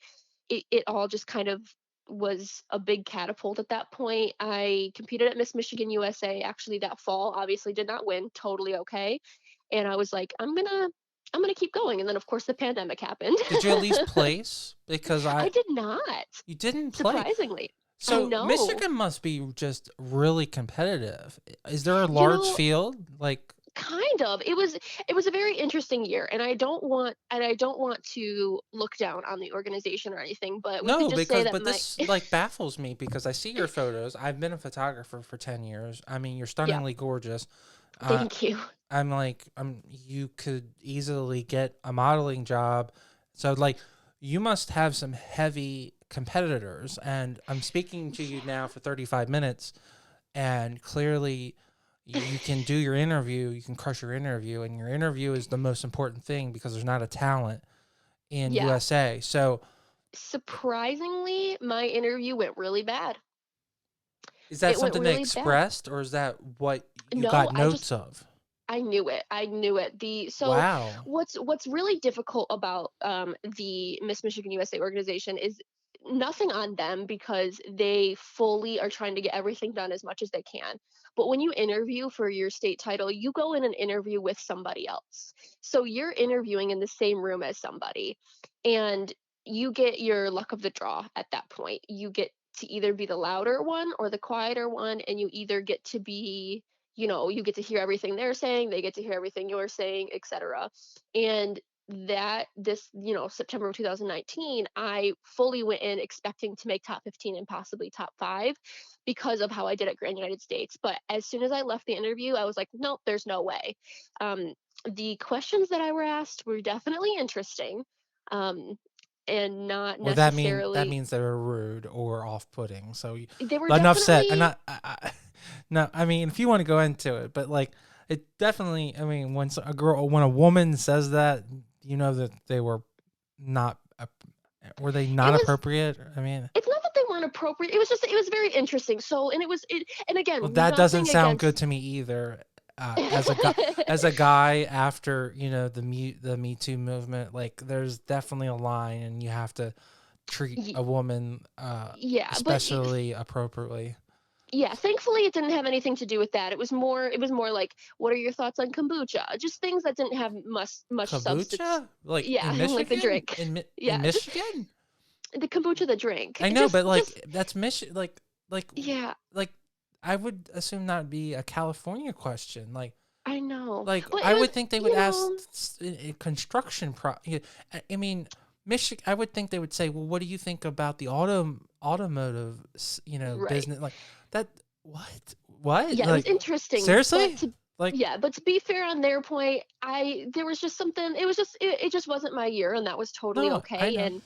it all just kind of was a big catapult at that point. I competed at Miss Michigan USA actually that fall. Obviously did not win, totally okay. And I was like, I'm gonna keep going. And then of course the pandemic happened. did you at least place? Because I did not, you didn't play. surprisingly. I So know. Michigan must be just really competitive. Is there a You large know, field? Like, kind of. It was a very interesting year, and I don't want to look down on the organization or anything, but we could no, just say because that but my this like baffles me because I see your photos. I've been a photographer for 10 years. I mean, you're yeah, stunningly gorgeous. Uh, thank you. I'm like, you could easily get a modeling job. So like, you must have some heavy competitors. And I'm speaking to you now for 35 minutes, and clearly you can do your interview. You can crush your interview, and your interview is the most important thing because there's not a talent in Yeah. USA. So Surprisingly, my interview went really bad. is that It went something they really bad. expressed, or is that what you No, got notes of? I knew it. I knew it. So Wow. what's really difficult about the Miss Michigan USA organization is nothing on them, because they fully are trying to get everything done as much as they can. But when you interview for your state title, you go in an interview with somebody else. So you're interviewing in the same room as somebody, and you get your luck of the draw at that point. You get to either be the louder one or the quieter one, and you either get to be, you get to hear everything they're saying, they get to hear everything you're saying, etc. And September of 2019, I fully went in expecting to make top 15 and possibly top 5 because of how I did at Grand United States. But as soon as I left the interview, I was like, nope, there's no way. um, the questions that I were asked were definitely interesting, um, and not Well, that necessarily. means they were rude or off-putting. So They were enough said. I'm definitely. not. No, I mean, if you want to go into it, but like, it definitely. I mean, when a woman says that, you know that they were not. Were they It not was appropriate? I mean, It's not that they weren't appropriate. It was very interesting. So, and well, again, that doesn't nothing sound against. good to me either. As a guy after the Me Too movement, like there's definitely a line, and you have to treat Y- a woman yeah, but especially appropriately. yeah, thankfully it didn't have anything to do with that. It was more like, what are your thoughts on kombucha? Just things that didn't have much substance. Kombucha, like Yeah, in like the Michigan, drink. in Yeah, Michigan. the kombucha, the drink. I know, Just but just that's mission. Like, yeah, like I would assume that would be a California question. I know. Like But I it was, would think they would you ask know, a construction yeah, I mean, Michigan. I would think they would say, "Well, what do you think about the automotive, right. business like that?" What? What? Yeah, it was Like interesting, but seriously? to Like yeah, but to be fair on their point, I there was just something, it just wasn't my year, and that was totally no, I okay. know.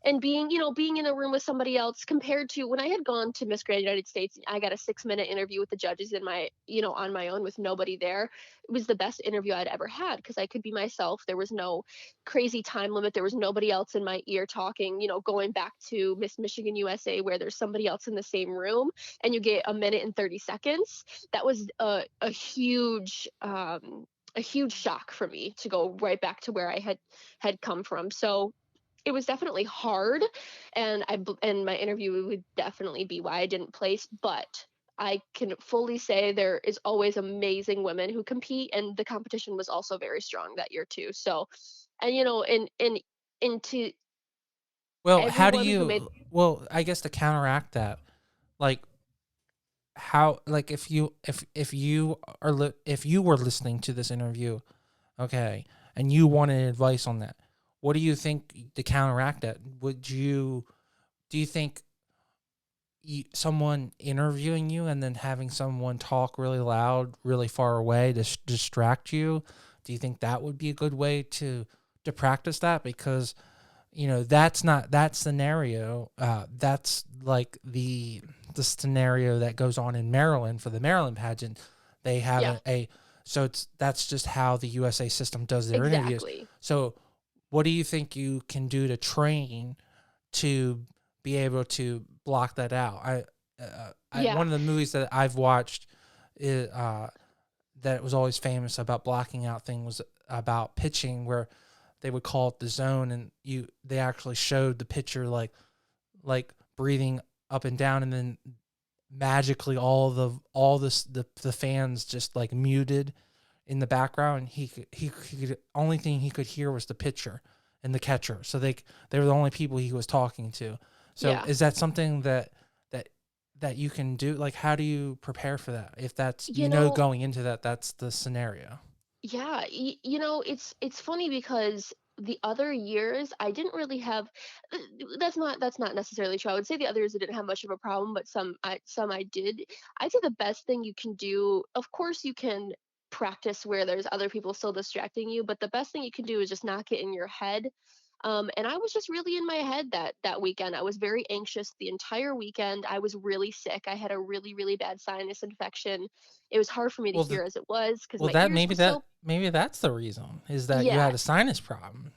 And being, being in a room with somebody else compared to when I had gone to Miss Grand United States, I got a 6-minute interview with the judges in my, on my own with nobody there. It was the best interview I'd ever had because I could be myself. There was no crazy time limit. There was nobody else in my ear talking, going back to Miss Michigan USA where there's somebody else in the same room and you get a minute and 30 seconds. That was a huge shock for me to go right back to where I had come from. So it was definitely hard, and and my interview would definitely be why I didn't place, but I can fully say there is always amazing women who compete, and the competition was also very strong that year too. So, and and to Well, how do everyone who made you? Well, I guess to counteract that, like how, like if you if you were listening to this interview, okay, and you wanted advice on that, what do you think to counteract that? Do you think someone interviewing you and then having someone talk really loud, really far away to distract you? Do you think that would be a good way to practice that? Because that's not that scenario. That's like the scenario that goes on in Maryland for the Maryland pageant. They have yeah, so that's just how the USA system does their interviews. exactly. So, what do you think you can do to train to be able to block that out? One Yeah, of the movies that I've watched is, that was always famous about blocking out things was about pitching, where they would call it the zone, and they actually showed the pitcher like breathing up and down, and then magically the fans just like muted in the background. He could only thing he could hear was the pitcher and the catcher. So they were the only people he was talking to. So yeah. is that something that that you can do? Like, how do you prepare for that? If that's You know, going into that's the scenario. Yeah, it's funny because the other years I didn't really have uh, that's not necessarily true. I would say the other years I didn't have much of a problem, but some I did. I'd say the best thing you can do, of course you can practice where there's other people still distracting you, but the best thing you can do is just not get in your head. And I was just really in my head that weekend. I was very anxious the entire weekend. I was really sick. I had a really, really bad sinus infection. It was hard for me to Well, hear as it was because well, my that ears were so maybe that's the reason, is that you yeah, had a sinus problem.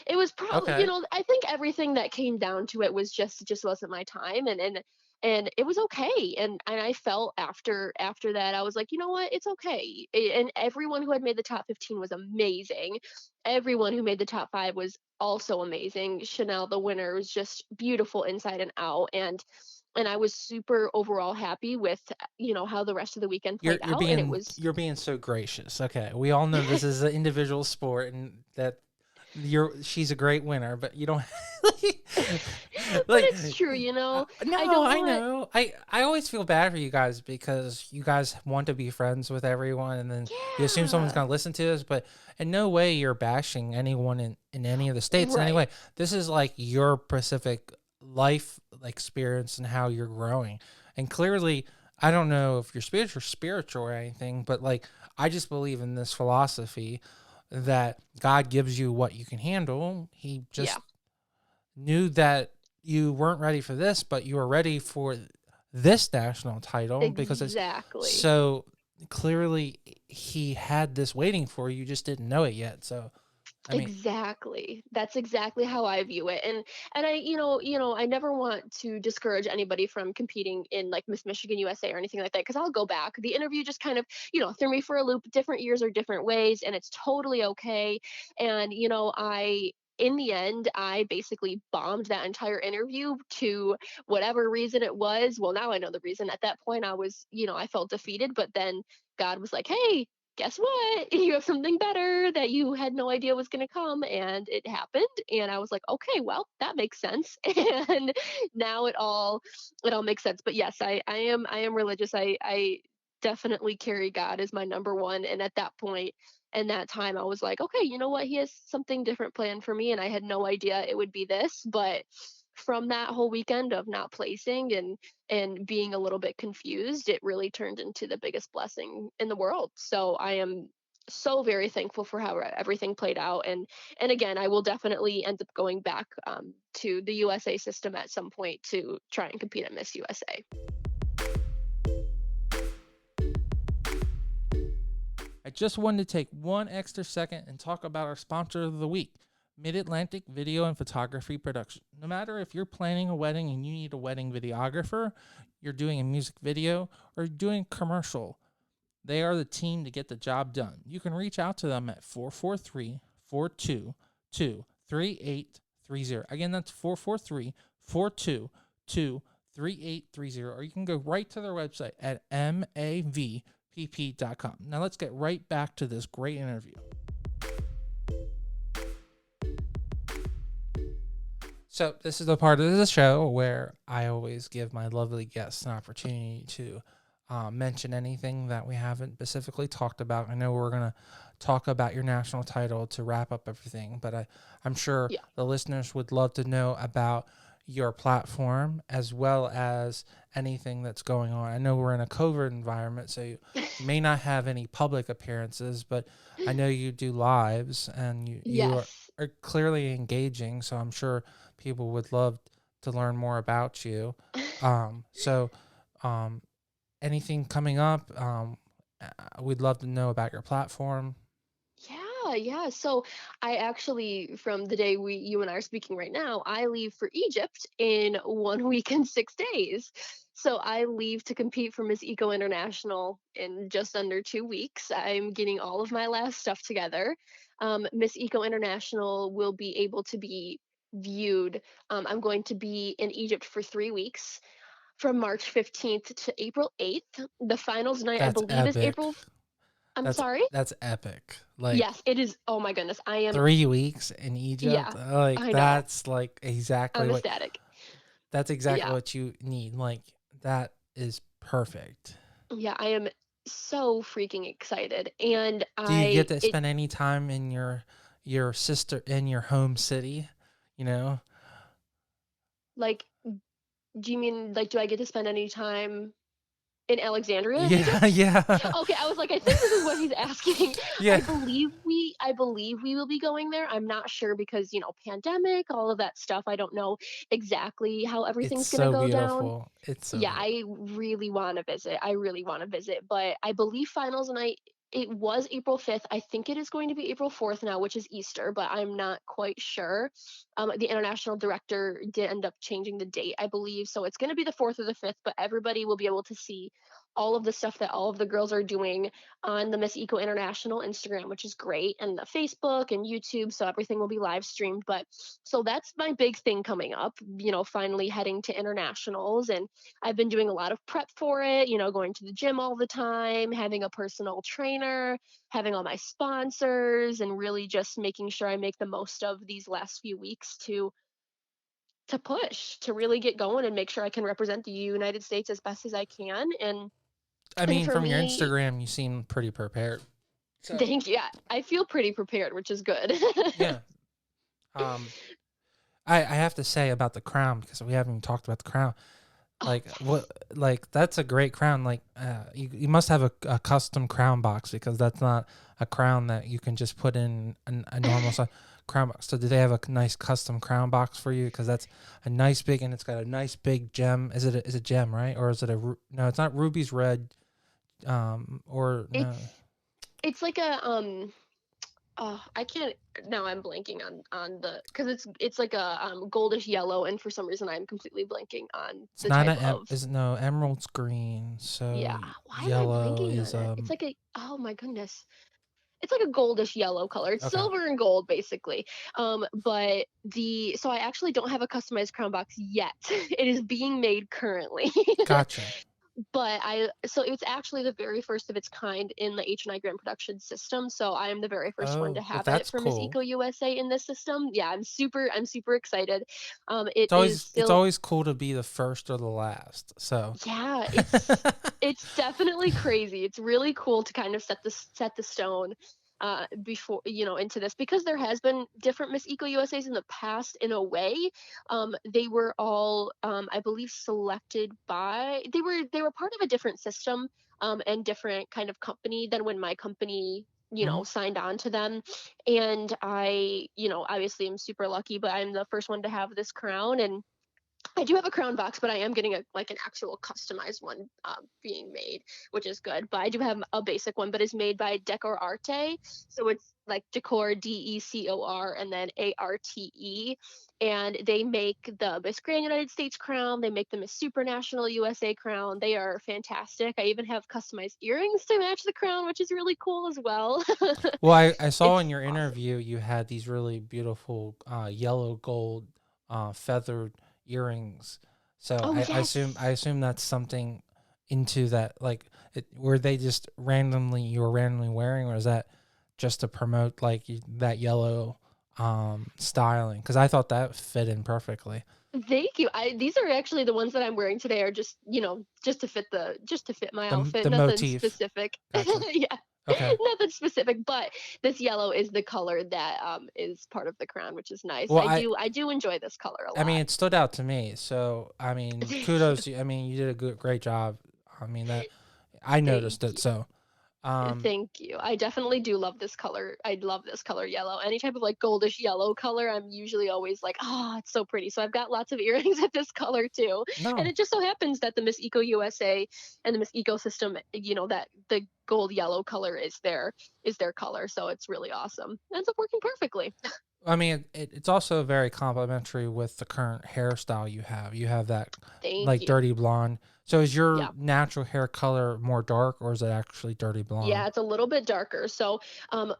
it was probably, Okay. I think everything that came down to it was just, it just wasn't my time, and it was okay. And I felt after that, I was like, you know what, it's okay. And everyone who had made the top 15 was amazing. Everyone who made the top 5 was also amazing. Chanel, the winner, was just beautiful inside and out. And I was super overall happy with how the rest of the weekend played out, and it was You're being so gracious. Okay, we all know this is an individual sport, and that she's a great winner, but you don't but like. it's true. I No, don't I want know. I always feel bad for you guys because you guys want to be friends with everyone, and then you assume someone's yeah. going to listen to this. But in no way you're bashing anyone in any of the states in any Right. way. This is like your Pacific life experience and how you're growing. And clearly, I don't know if you're spiritual or anything, but like I just believe in this philosophy that God gives you what you can handle. He Yeah, just knew that you weren't ready for this, but you were ready for this national title because it's exactly. so clearly he had this waiting for you. You just didn't know it yet. So, I mean, Exactly. That's exactly how I view it. And I, I never want to discourage anybody from competing in like Miss Michigan USA or anything like that because I'll go back. The interview just kind of, threw me for a loop. Different years are different ways, and it's totally okay. And I in the end, I basically bombed that entire interview to whatever reason it was. Well, now I know the reason. At that point, I was, I felt defeated, but then God was like, "Hey, guess what? You have something better that you had no idea was going to come, and it happened. And I was like, okay, well, that makes sense. And now it all makes sense. But yes, I am religious. I definitely carry God as my number one. And at that point, and that time, I was like, okay, you know what? He has something different planned for me, and I had no idea it would be this. But from that whole weekend of not placing and being a little bit confused, it really turned into the biggest blessing in the world. So I am so very thankful for how everything played out. And again, I will definitely end up going back to the USA system at some point to try and compete at Miss USA. I just wanted to take one extra second and talk about our sponsor of the week, Mid-Atlantic Video and Photography Production. No matter if you're planning a wedding and you need a wedding videographer, you're doing a music video, or you're doing a commercial, they are the team to get the job done. You can reach out to them at 443-422-3830. Again, that's 443-422-3830. Or you can go right to their website at mavpp.com. Now let's get right back to this great interview. So this is the part of the show where I always give my lovely guests an opportunity to mention anything that we haven't specifically talked about. I know we're going to talk about your national title to wrap up everything, but I'm sure the listeners would love to know about your platform as well as anything that's going on. I know we're in a COVID environment, so you may not have any public appearances, but I know you do lives, and you are clearly engaging, so I'm sure people would love to learn more about you. Anything coming up, we'd love to know about your platform. Yeah. So I actually, from the day you and I are speaking right now, I leave for Egypt in 1 week and 6 days. So I leave to compete for Miss Eco International in just under 2 weeks. I'm getting all of my last stuff together. Miss Eco International will be able to be viewed. I'm going to be in Egypt for 3 weeks from March 15th to April 8th. The finals night, I That's believe, is epic. April. I'm That's sorry? that's epic. Like, Yes, it is. Oh my goodness. I am, 3 weeks in Egypt. yeah, Like, I know. that's like exactly I'm what ecstatic. that's exactly Yeah. what you need. Like, that is perfect. Yeah, I am so freaking excited. And Do you get I to it spend any time in your sister in your home city? You know? like do you mean like do I get to spend any time in Alexandria in Yeah, Egypt? yeah. Okay, I was like, I think this is what he's asking. Yeah. I believe we will be going there. I'm not sure because, pandemic, all of that stuff. I don't know exactly how It's everything's going to so go down. beautiful. It's so Yeah, beautiful. I really want to visit. I really want to visit, but I believe finals night it was April 5th. I think it is going to be April 4th now, which is Easter, but I'm not quite sure. The international director did end up changing the date, I believe. So it's going to be the 4th or the 5th, but everybody will be able to see all of the stuff that all of the girls are doing on the Miss Eco International Instagram, which is great, and the Facebook and YouTube. So everything will be live streamed. But so that's my big thing coming up, finally heading to internationals. And I've been doing a lot of prep for it, going to the gym all the time, having a personal trainer, having all my sponsors, and really just making sure I make the most of these last few weeks to push, to really get going and make sure I can represent the United States as best as I can. I And mean, for from your me, Instagram, you seem pretty prepared. So, thank you. Yeah, I feel pretty prepared, which is good. yeah. Um, I have to say about the crown, because we haven't even talked about the crown. Oh, Like, yes. what? Like, that's a great crown. Like, you must have a custom crown box, because that's not a crown that you can just put in a normal size crown box. So, do they have a nice custom crown box for you? Because that's a nice big, and it's got a nice big gem. Is it gem, right? Or is it no? It's not ruby's red. Or no? It's like a I can't now. I'm blanking on the because it's like a goldish yellow, and for some reason I'm completely blanking on It's the not type a of. is no emerald's green. So Yeah, why am I yellow blanking is on it? It's like a oh my goodness. It's like a goldish yellow color. It's okay. silver and gold basically. But so I actually don't have a customized crown box yet. It is being made currently. Gotcha. but so it's actually the very first of its kind in the H&I Grand Production system. So I am the very first one to Oh, well, have it that's for Miss cool. Eco USA in this system. Yeah, I'm super excited. It is It's still, always cool to be the first or the last. So, yeah, it's definitely crazy. It's really cool to kind of set the stone before, into this, because there has been different Miss Eco USAs in the past. In a way, they were all, I believe, selected by, they were part of a different system, and different kind of company than when my company, mhm. signed on to them. And I, obviously am super lucky, but I'm the first one to have this crown. And I do have a crown box, but I am getting an actual customized one, being made, which is good. But I do have a basic one, but it's made by Decor Arte, so it's like Decor, Decor, and then Arte, and they make the Miss Grand United States crown. They make the Miss Supranational USA crown. They are fantastic. I even have customized earrings to match the crown, which is really cool as well. Well, I saw in It's your awesome. interview you had these really beautiful yellow gold feathered earrings. So Oh I yes. assume that's something into that, like, were they just randomly, you were randomly wearing, or is that just to promote like that yellow styling? Because I thought that fit in perfectly. Thank you. These are actually the ones that I'm wearing today, are just, just to fit my outfit. The Nothing motif. specific. Gotcha. Yeah. Okay. Nothing specific, but this yellow is the color that is part of the crown, which is nice. Well, I do enjoy this color a I mean, lot. it stood out to me. So, I mean, Thank you. kudos to you. I mean, you did a great job. I mean, that I Thank noticed it. you. So, um, Thank you. I definitely do love this color. I love this color yellow. Any type of like goldish yellow color, I'm usually always like, oh, it's so pretty. So I've got lots of earrings of this color too. And no, it just so happens that the Miss Eco USA and the Miss Ecosystem, that the gold yellow color is their color. So it's really awesome. It ends up working perfectly. I mean, it's also very complimentary with the current hairstyle you have. You have that Thank like you. dirty blonde. So, is your Yeah. natural hair color more dark, or is it actually dirty blonde? Yeah, it's a little bit darker. So,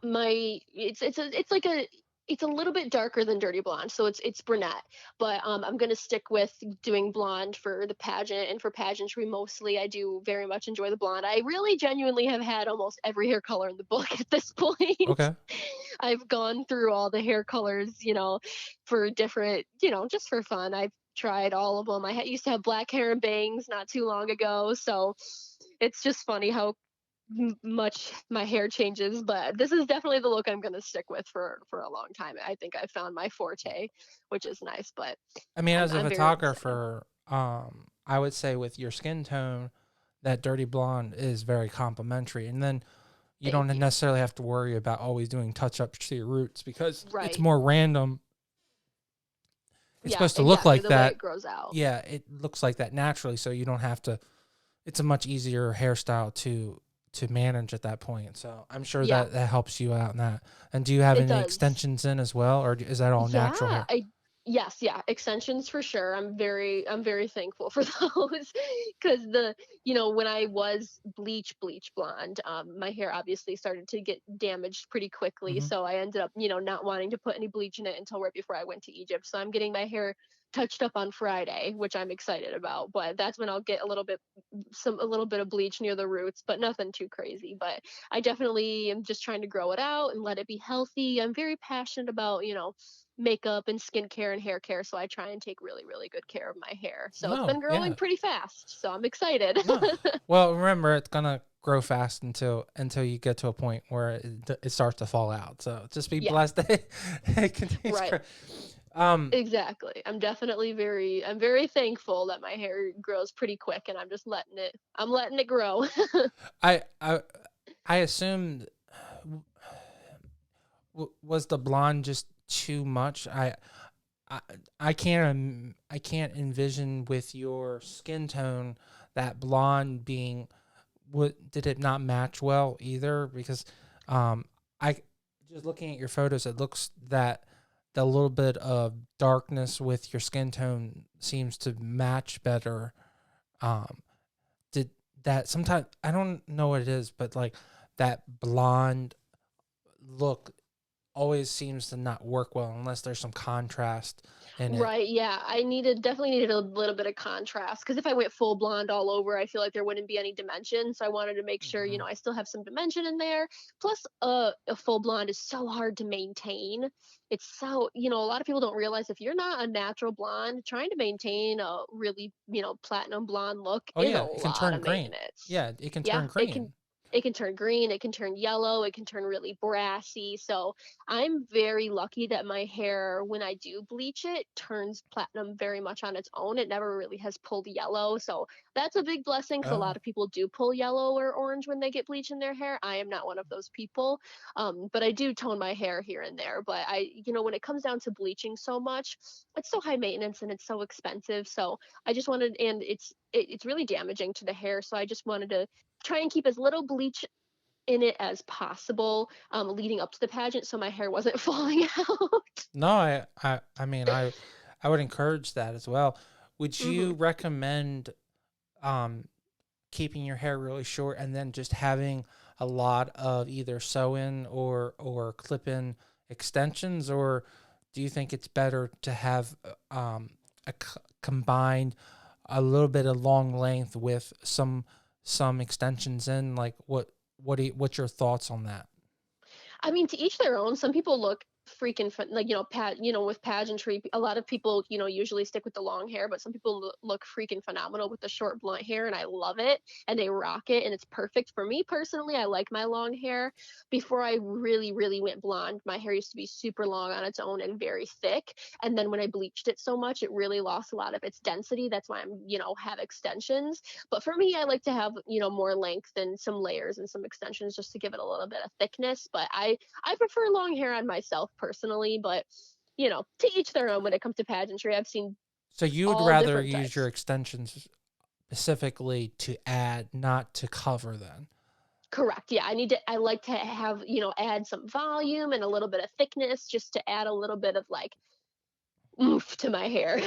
my it's a little bit darker than Dirty Blonde, so it's brunette. But I'm gonna stick with doing blonde for the pageant and for pageantry mostly. I do very much enjoy the blonde. I really genuinely have had almost every hair color in the book at this point. Okay. I've gone through all the hair colors, for different, just for fun. I've tried all of them. Used to have black hair and bangs not too long ago, so it's just funny how much my hair changes, but this is definitely the look I'm going to stick with for a long time. I think I found my forte, which is nice, but I mean, I'm as a I'm very excited. photographer, I would say with your skin tone, that dirty blonde is very complimentary. And then you don't Thank you. necessarily have to worry about always doing touch ups to your roots because it's Right. more random. It's Yeah, supposed to look exactly. like The way that. it grows out. Yeah, it looks like that naturally, so you don't have to. It's a much easier hairstyle to manage at that point. So I'm sure Yeah, that helps you out in that. And do you have it any does. extensions in as well, or is that all Yeah, natural hair? I yes, yeah, extensions for sure. I'm very thankful for those, because when I was bleach blonde, my hair obviously started to get damaged pretty quickly, Hmm. so I ended up, not wanting to put any bleach in it until right before I went to Egypt. So I'm getting my hair touched up on Friday, which I'm excited about, but that's when I'll get a little bit of bleach near the roots, but nothing too crazy. But I definitely am just trying to grow it out and let it be healthy. I'm very passionate about, makeup and skincare and hair care, so I try and take really, really good care of my hair. So it's been No, growing yeah, pretty fast, so I'm excited. no. Well, remember, it's gonna grow fast until you get to a point where it starts to fall out. So just be Yeah, blessed that it continues. right. Um, Exactly. I'm very thankful that my hair grows pretty quick, and I'm letting it grow. I I I assumed was the blonde just too much? I I can't envision with your skin tone that blonde being, what, did it not match well either? Because um I just looking at your photos, it looks that the little bit of darkness with your skin tone seems to match better. Um did that sometimes, I don't know what it is, but like that blonde look always seems to not work well unless there's some contrast in it. Right, yeah, definitely needed a little bit of contrast, because if I went full blonde all over, I feel like there wouldn't be any dimension, so I wanted to make sure, Mhm. I still have some dimension in there. Plus, a full blonde is so hard to maintain. It's so a lot of people don't realize if you're not a natural blonde, trying to maintain a really, platinum blonde look Oh is a yeah, it can lot turn of green. maintenance. Yeah, it can Yeah, turn green. it can turn green, it can turn yellow, it can turn really brassy, so I'm very lucky that my hair, when I do bleach it, turns platinum very much on its own. It never really has pulled yellow. So that's a big blessing, because a lot Oh. of people do pull yellow or orange when they get bleach in their hair. I am not one of those people. But I do tone my hair here and there. But when it comes down to bleaching so much, it's so high maintenance and it's so expensive. So I just wanted, and it's really damaging to the hair. So I just wanted to try and keep as little bleach in it as possible, leading up to the pageant, so my hair wasn't falling out. No, I mean, I would encourage that as well. Would Hmm. you recommend um keeping your hair really short and then just having a lot of either sew-in or clip-in extensions, or do you think it's better to have combined a little bit of long length with some extensions in? Like what's your thoughts on that? I mean, to each their own. Some people look freaking like with pageantry. A lot of people usually stick with the long hair, but some people look freaking phenomenal with the short blunt hair, and I love it, and they rock it, and it's perfect for me personally. I like my long hair. Before I really really went blonde, my hair used to be super long on its own and very thick, and then when I bleached it so much, it really lost a lot of its density. That's why I'm have extensions. But for me, I like to have more length and some layers and some extensions, just to give it a little bit of thickness. But I prefer long hair on myself personally, but to each their own when it comes to pageantry. I've seen So you would all rather different use your types. extensions specifically to add, not to cover then? Correct. Yeah, I like to have, add some volume and a little bit of thickness, just to add a little bit of like oomph to my hair.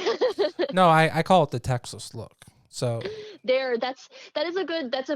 No, I call it the Texas look. So There, that's a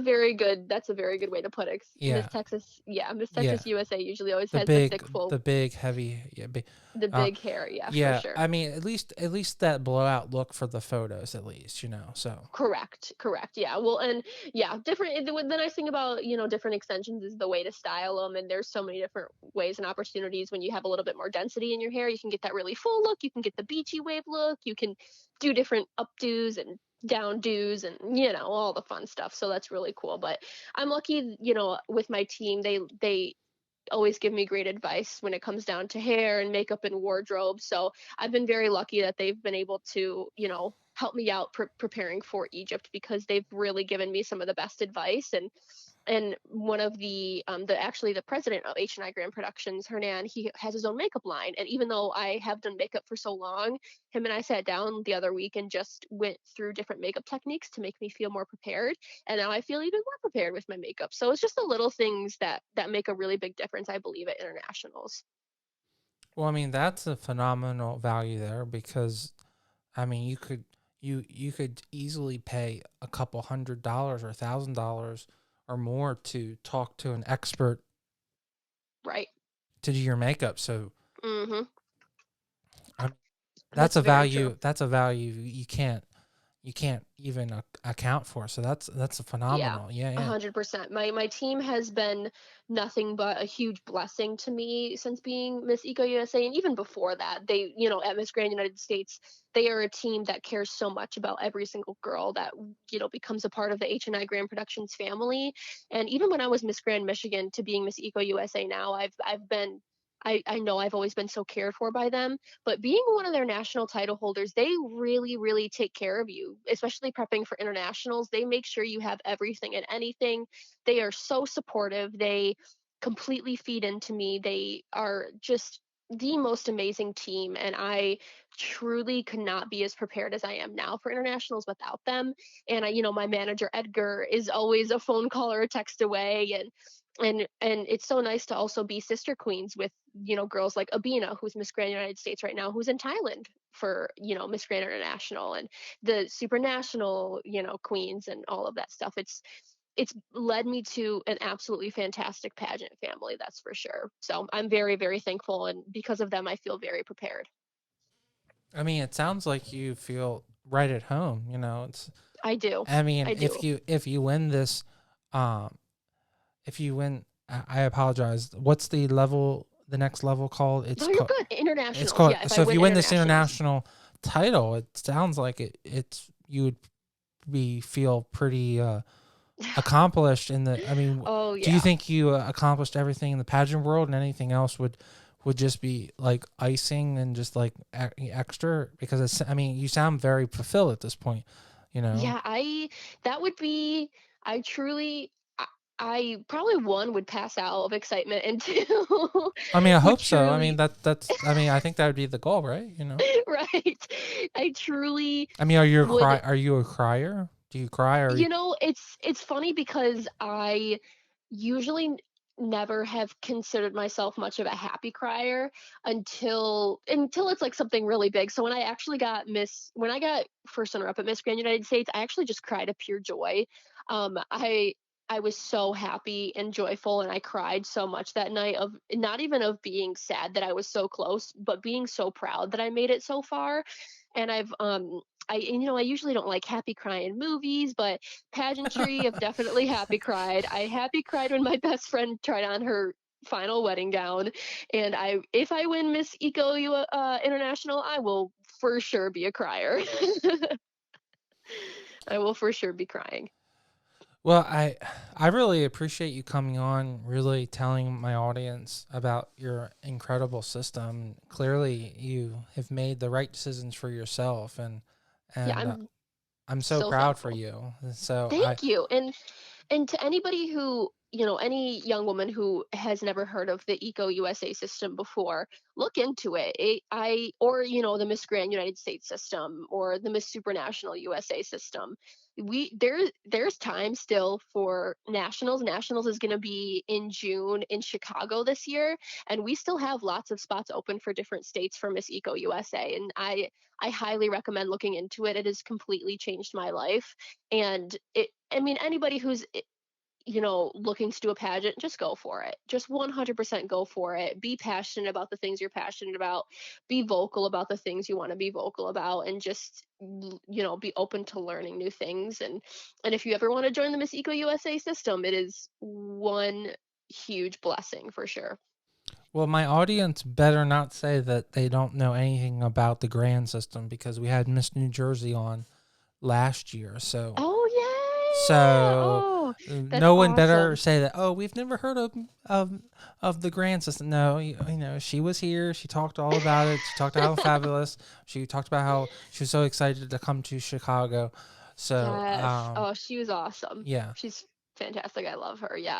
very good way to put it. Miss yeah, Texas, yeah, Miss yeah, Texas USA usually always the has the big, thick full, the big heavy, yeah, the uh, big hair, yeah, for yeah. sure. I mean, at least that blowout look for the photos, at least, you know. So Correct, correct. Yeah. Well, and yeah, the nice thing about, different extensions is the way to style them. And there's so many different ways and opportunities when you have a little bit more density in your hair. You can get that really full look. You can get the beachy wave look. You can do different updos and down do's and, all the fun stuff. So that's really cool. But I'm lucky, with my team, they always give me great advice when it comes down to hair and makeup and wardrobe. So I've been very lucky that they've been able to, help me out preparing for Egypt, because they've really given me some of the best advice. And one of the president of H&I Grand Productions, Hernan, he has his own makeup line. And even though I have done makeup for so long, him and I sat down the other week and just went through different makeup techniques to make me feel more prepared. And now I feel even more prepared with my makeup. So it's just the little things that make a really big difference, I believe, at internationals. well, I mean, that's a phenomenal value there because I mean, you could easily pay a couple $100 or $1,000 or more to talk to an expert Right. to do your makeup. So Mhm. I that's That's a very true. value. That's a value you can't even account for. So that's a Yeah, phenomenal. Yeah, yeah. 100%. My team has been nothing but a huge blessing to me since being Miss Eco USA, and even before that, they, at Miss Grand United States, they are a team that cares so much about every single girl that becomes a part of the H&I Grand Productions family. And even when I was Miss Grand Michigan to being Miss Eco USA now, I've been. I know I've always been so cared for by them, but being one of their national title holders, they really, really take care of you, especially prepping for internationals. They make sure you have everything and anything. They are so supportive. They completely feed into me. They are just the most amazing team. And I truly could not be as prepared as I am now for internationals without them. And my manager Edgar is always a phone call or a text away. And it's so nice to also be sister queens with girls like Abina, who's Miss Grand United States right now, who's in Thailand for Miss Grand International, and the super national queens and all of that stuff. it's led me to an absolutely fantastic pageant family, that's for sure. So I'm very, very thankful, and because of them, I feel very prepared. I mean, it sounds like you feel right at home. It's. I do. I mean, I do. if you win this, um, if you win, I apologize. What's the level? The next level called? No, you're good. It's Internationals. called. Yeah, if I So if win you win this internationals. international title, it sounds like it's you would be feel pretty accomplished in the. I mean, Oh do you yeah. think you accomplished everything in the pageant world, and anything else would just be like icing and just like extra? Because it's. I mean, you sound very fulfilled at this point. You know. Yeah, that would be I truly I probably one would pass out of excitement, and two I mean, I would hope so. I mean, truly that's. I mean, I think that would be the goal, right? right. I truly I mean, are you a would. cry? Are you a crier? Do you cry? Or It's funny because I usually never have considered myself much of a happy crier until it's like something really big. So when I got first runner up at Miss Grand United States, I actually just cried of pure joy. I was so happy and joyful, and I cried so much that night, of not even of being sad that I was so close, but being so proud that I made it so far. And I usually don't like happy crying movies, but pageantry, I've definitely happy cried. I happy cried when my best friend tried on her final wedding gown, and if I win Miss International, I will for sure be a crier. I will for sure be crying. well, I really appreciate you coming on, really telling my audience about your incredible system. Clearly, you have made the right decisions for yourself, Yeah, and I'm I'm so so proud for thankful. you. So I. Thank you. And to anybody who, any young woman who has never heard of the Eco USA system before, look into it. Or, the Miss Grand United States system or the Miss Supranational USA system. There's time still for nationals. Nationals is going to be in June in Chicago this year, and we still have lots of spots open for different states for Miss Eco USA. And I highly recommend looking into it. It has completely changed my life. And anybody who's looking to do a pageant, just go for it. Just 100% go for it. Be passionate about the things you're passionate about. Be vocal about the things you want to be vocal about, and just be open to learning new things. And if you ever want to join the Miss Eco USA system, it is one huge blessing for sure. Well, my audience better not say that they don't know anything about the grand system, because we had Miss New Jersey on last year. Oh yeah. So Oh, that's no one better awesome. say that. Oh, we've never heard of the grand system. No, she was here. She talked all about it. She talked about how fabulous. She talked about how she was so excited to come to Chicago. So Yes. Oh, she was awesome. yeah. She's fantastic. I love her. Yeah,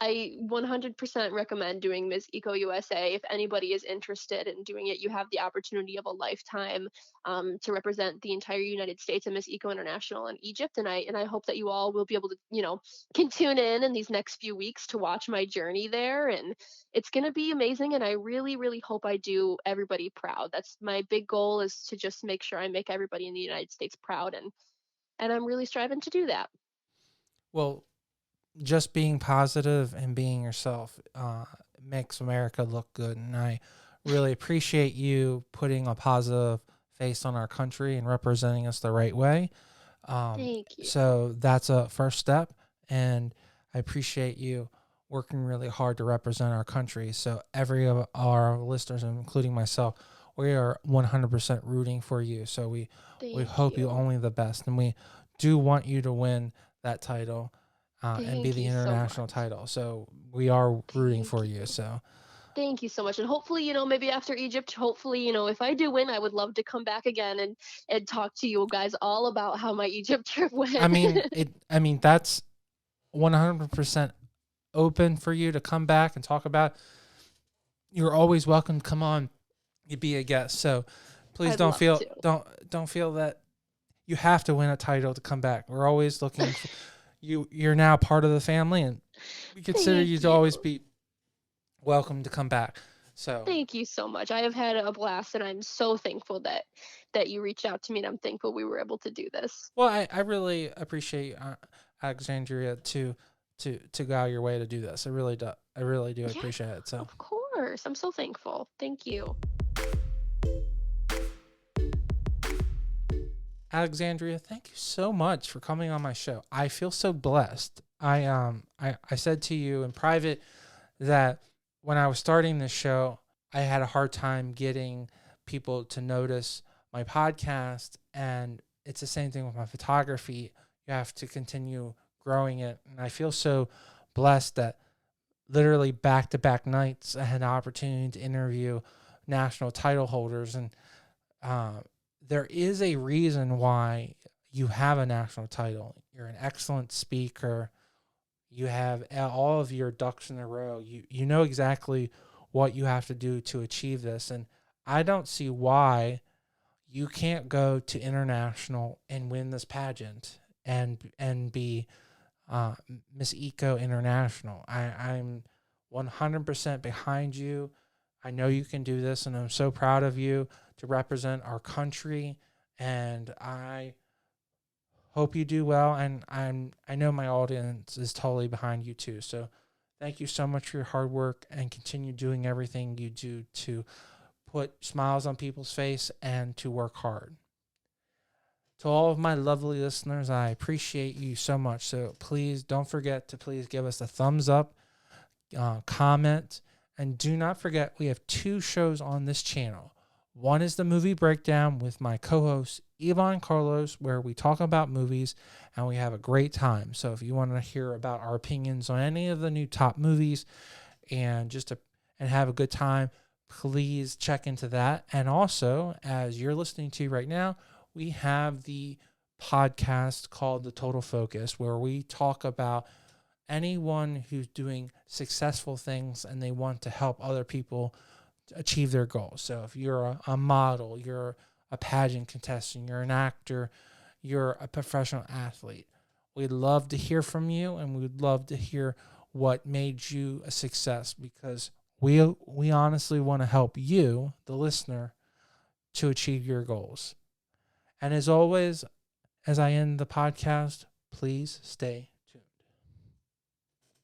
I 100% recommend doing Miss Eco USA. If anybody is interested in doing it, you have the opportunity of a lifetime to represent the entire United States and Miss Eco International in Egypt. And I hope that you all will be able to, can tune in these next few weeks to watch my journey there. And it's going to be amazing. And I really, really hope I do everybody proud. That's my big goal, is to just make sure I make everybody in the United States proud. And I'm really striving to do that. Well, just being positive and being yourself makes America look good. And I really appreciate you putting a positive face on our country and representing us the right way. Thank you. So that's a first step. And I appreciate you working really hard to represent our country. So every of our listeners, including myself, we are 100% rooting for you. So we Thank hope you you. only the best. And we do want you to win that title and be Thank the you so international much. title. So we are rooting Thank for you. you. So Thank you so much. And hopefully, maybe after Egypt, hopefully, if I do win, I would love to come back again and talk to you guys all about how my Egypt trip I went. mean it. I mean that's 100% open for you to come back and talk about. You're always welcome to come on. You be a guest. So please I'd love to. don't feel that you have to win a title to come back. We're always looking for you. You're now part of the family, and we consider you Thank to always you. be welcome to come back. So, Thank you so much. I have had a blast, and I'm so thankful that you reached out to me, and I'm thankful we were able to do this. well, I really appreciate Alexandria, to go out your way to do this. I really do. I really do Yeah, appreciate it. So of course. I'm so thankful. Thank you. Alexandria, thank you so much for coming on my show. I feel so blessed. I said to you in private that when I was starting this show, I had a hard time getting people to notice my podcast, and it's the same thing with my photography. You have to continue growing it, and I feel so blessed that literally back to back nights I had an opportunity to interview national title holders, and uh, there is a reason why you have a national title. You're an excellent speaker. You have all of your ducks in a row. You know exactly what you have to do to achieve this, and I don't see why you can't go to international and win this pageant and be Miss Eco International. I'm 100% behind you. I know you can do this, and I'm so proud of you to represent our country. And I hope you do well. And I know my audience is totally behind you too. So thank you so much for your hard work, and continue doing everything you do to put smiles on people's face and to work hard. To all of my lovely listeners, I appreciate you so much. So please don't forget to please give us a thumbs up, comment, and do not forget we have 2 shows on this channel. One is the movie breakdown with my co-host Yvonne Carlos, where we talk about movies and we have a great time. So if you want to hear about our opinions on any of the new top movies and and have a good time, please check into that. And also, as you're listening to right now, we have the podcast called The Total Focus, where we talk about anyone who's doing successful things and they want to help other people achieve their goals. So if you're a model, you're a pageant contestant, you're an actor, you're a professional athlete, we'd love to hear from you, and we'd love to hear what made you a success, because we honestly want to help you, the listener, to achieve your goals. And as always, as I end the podcast, please stay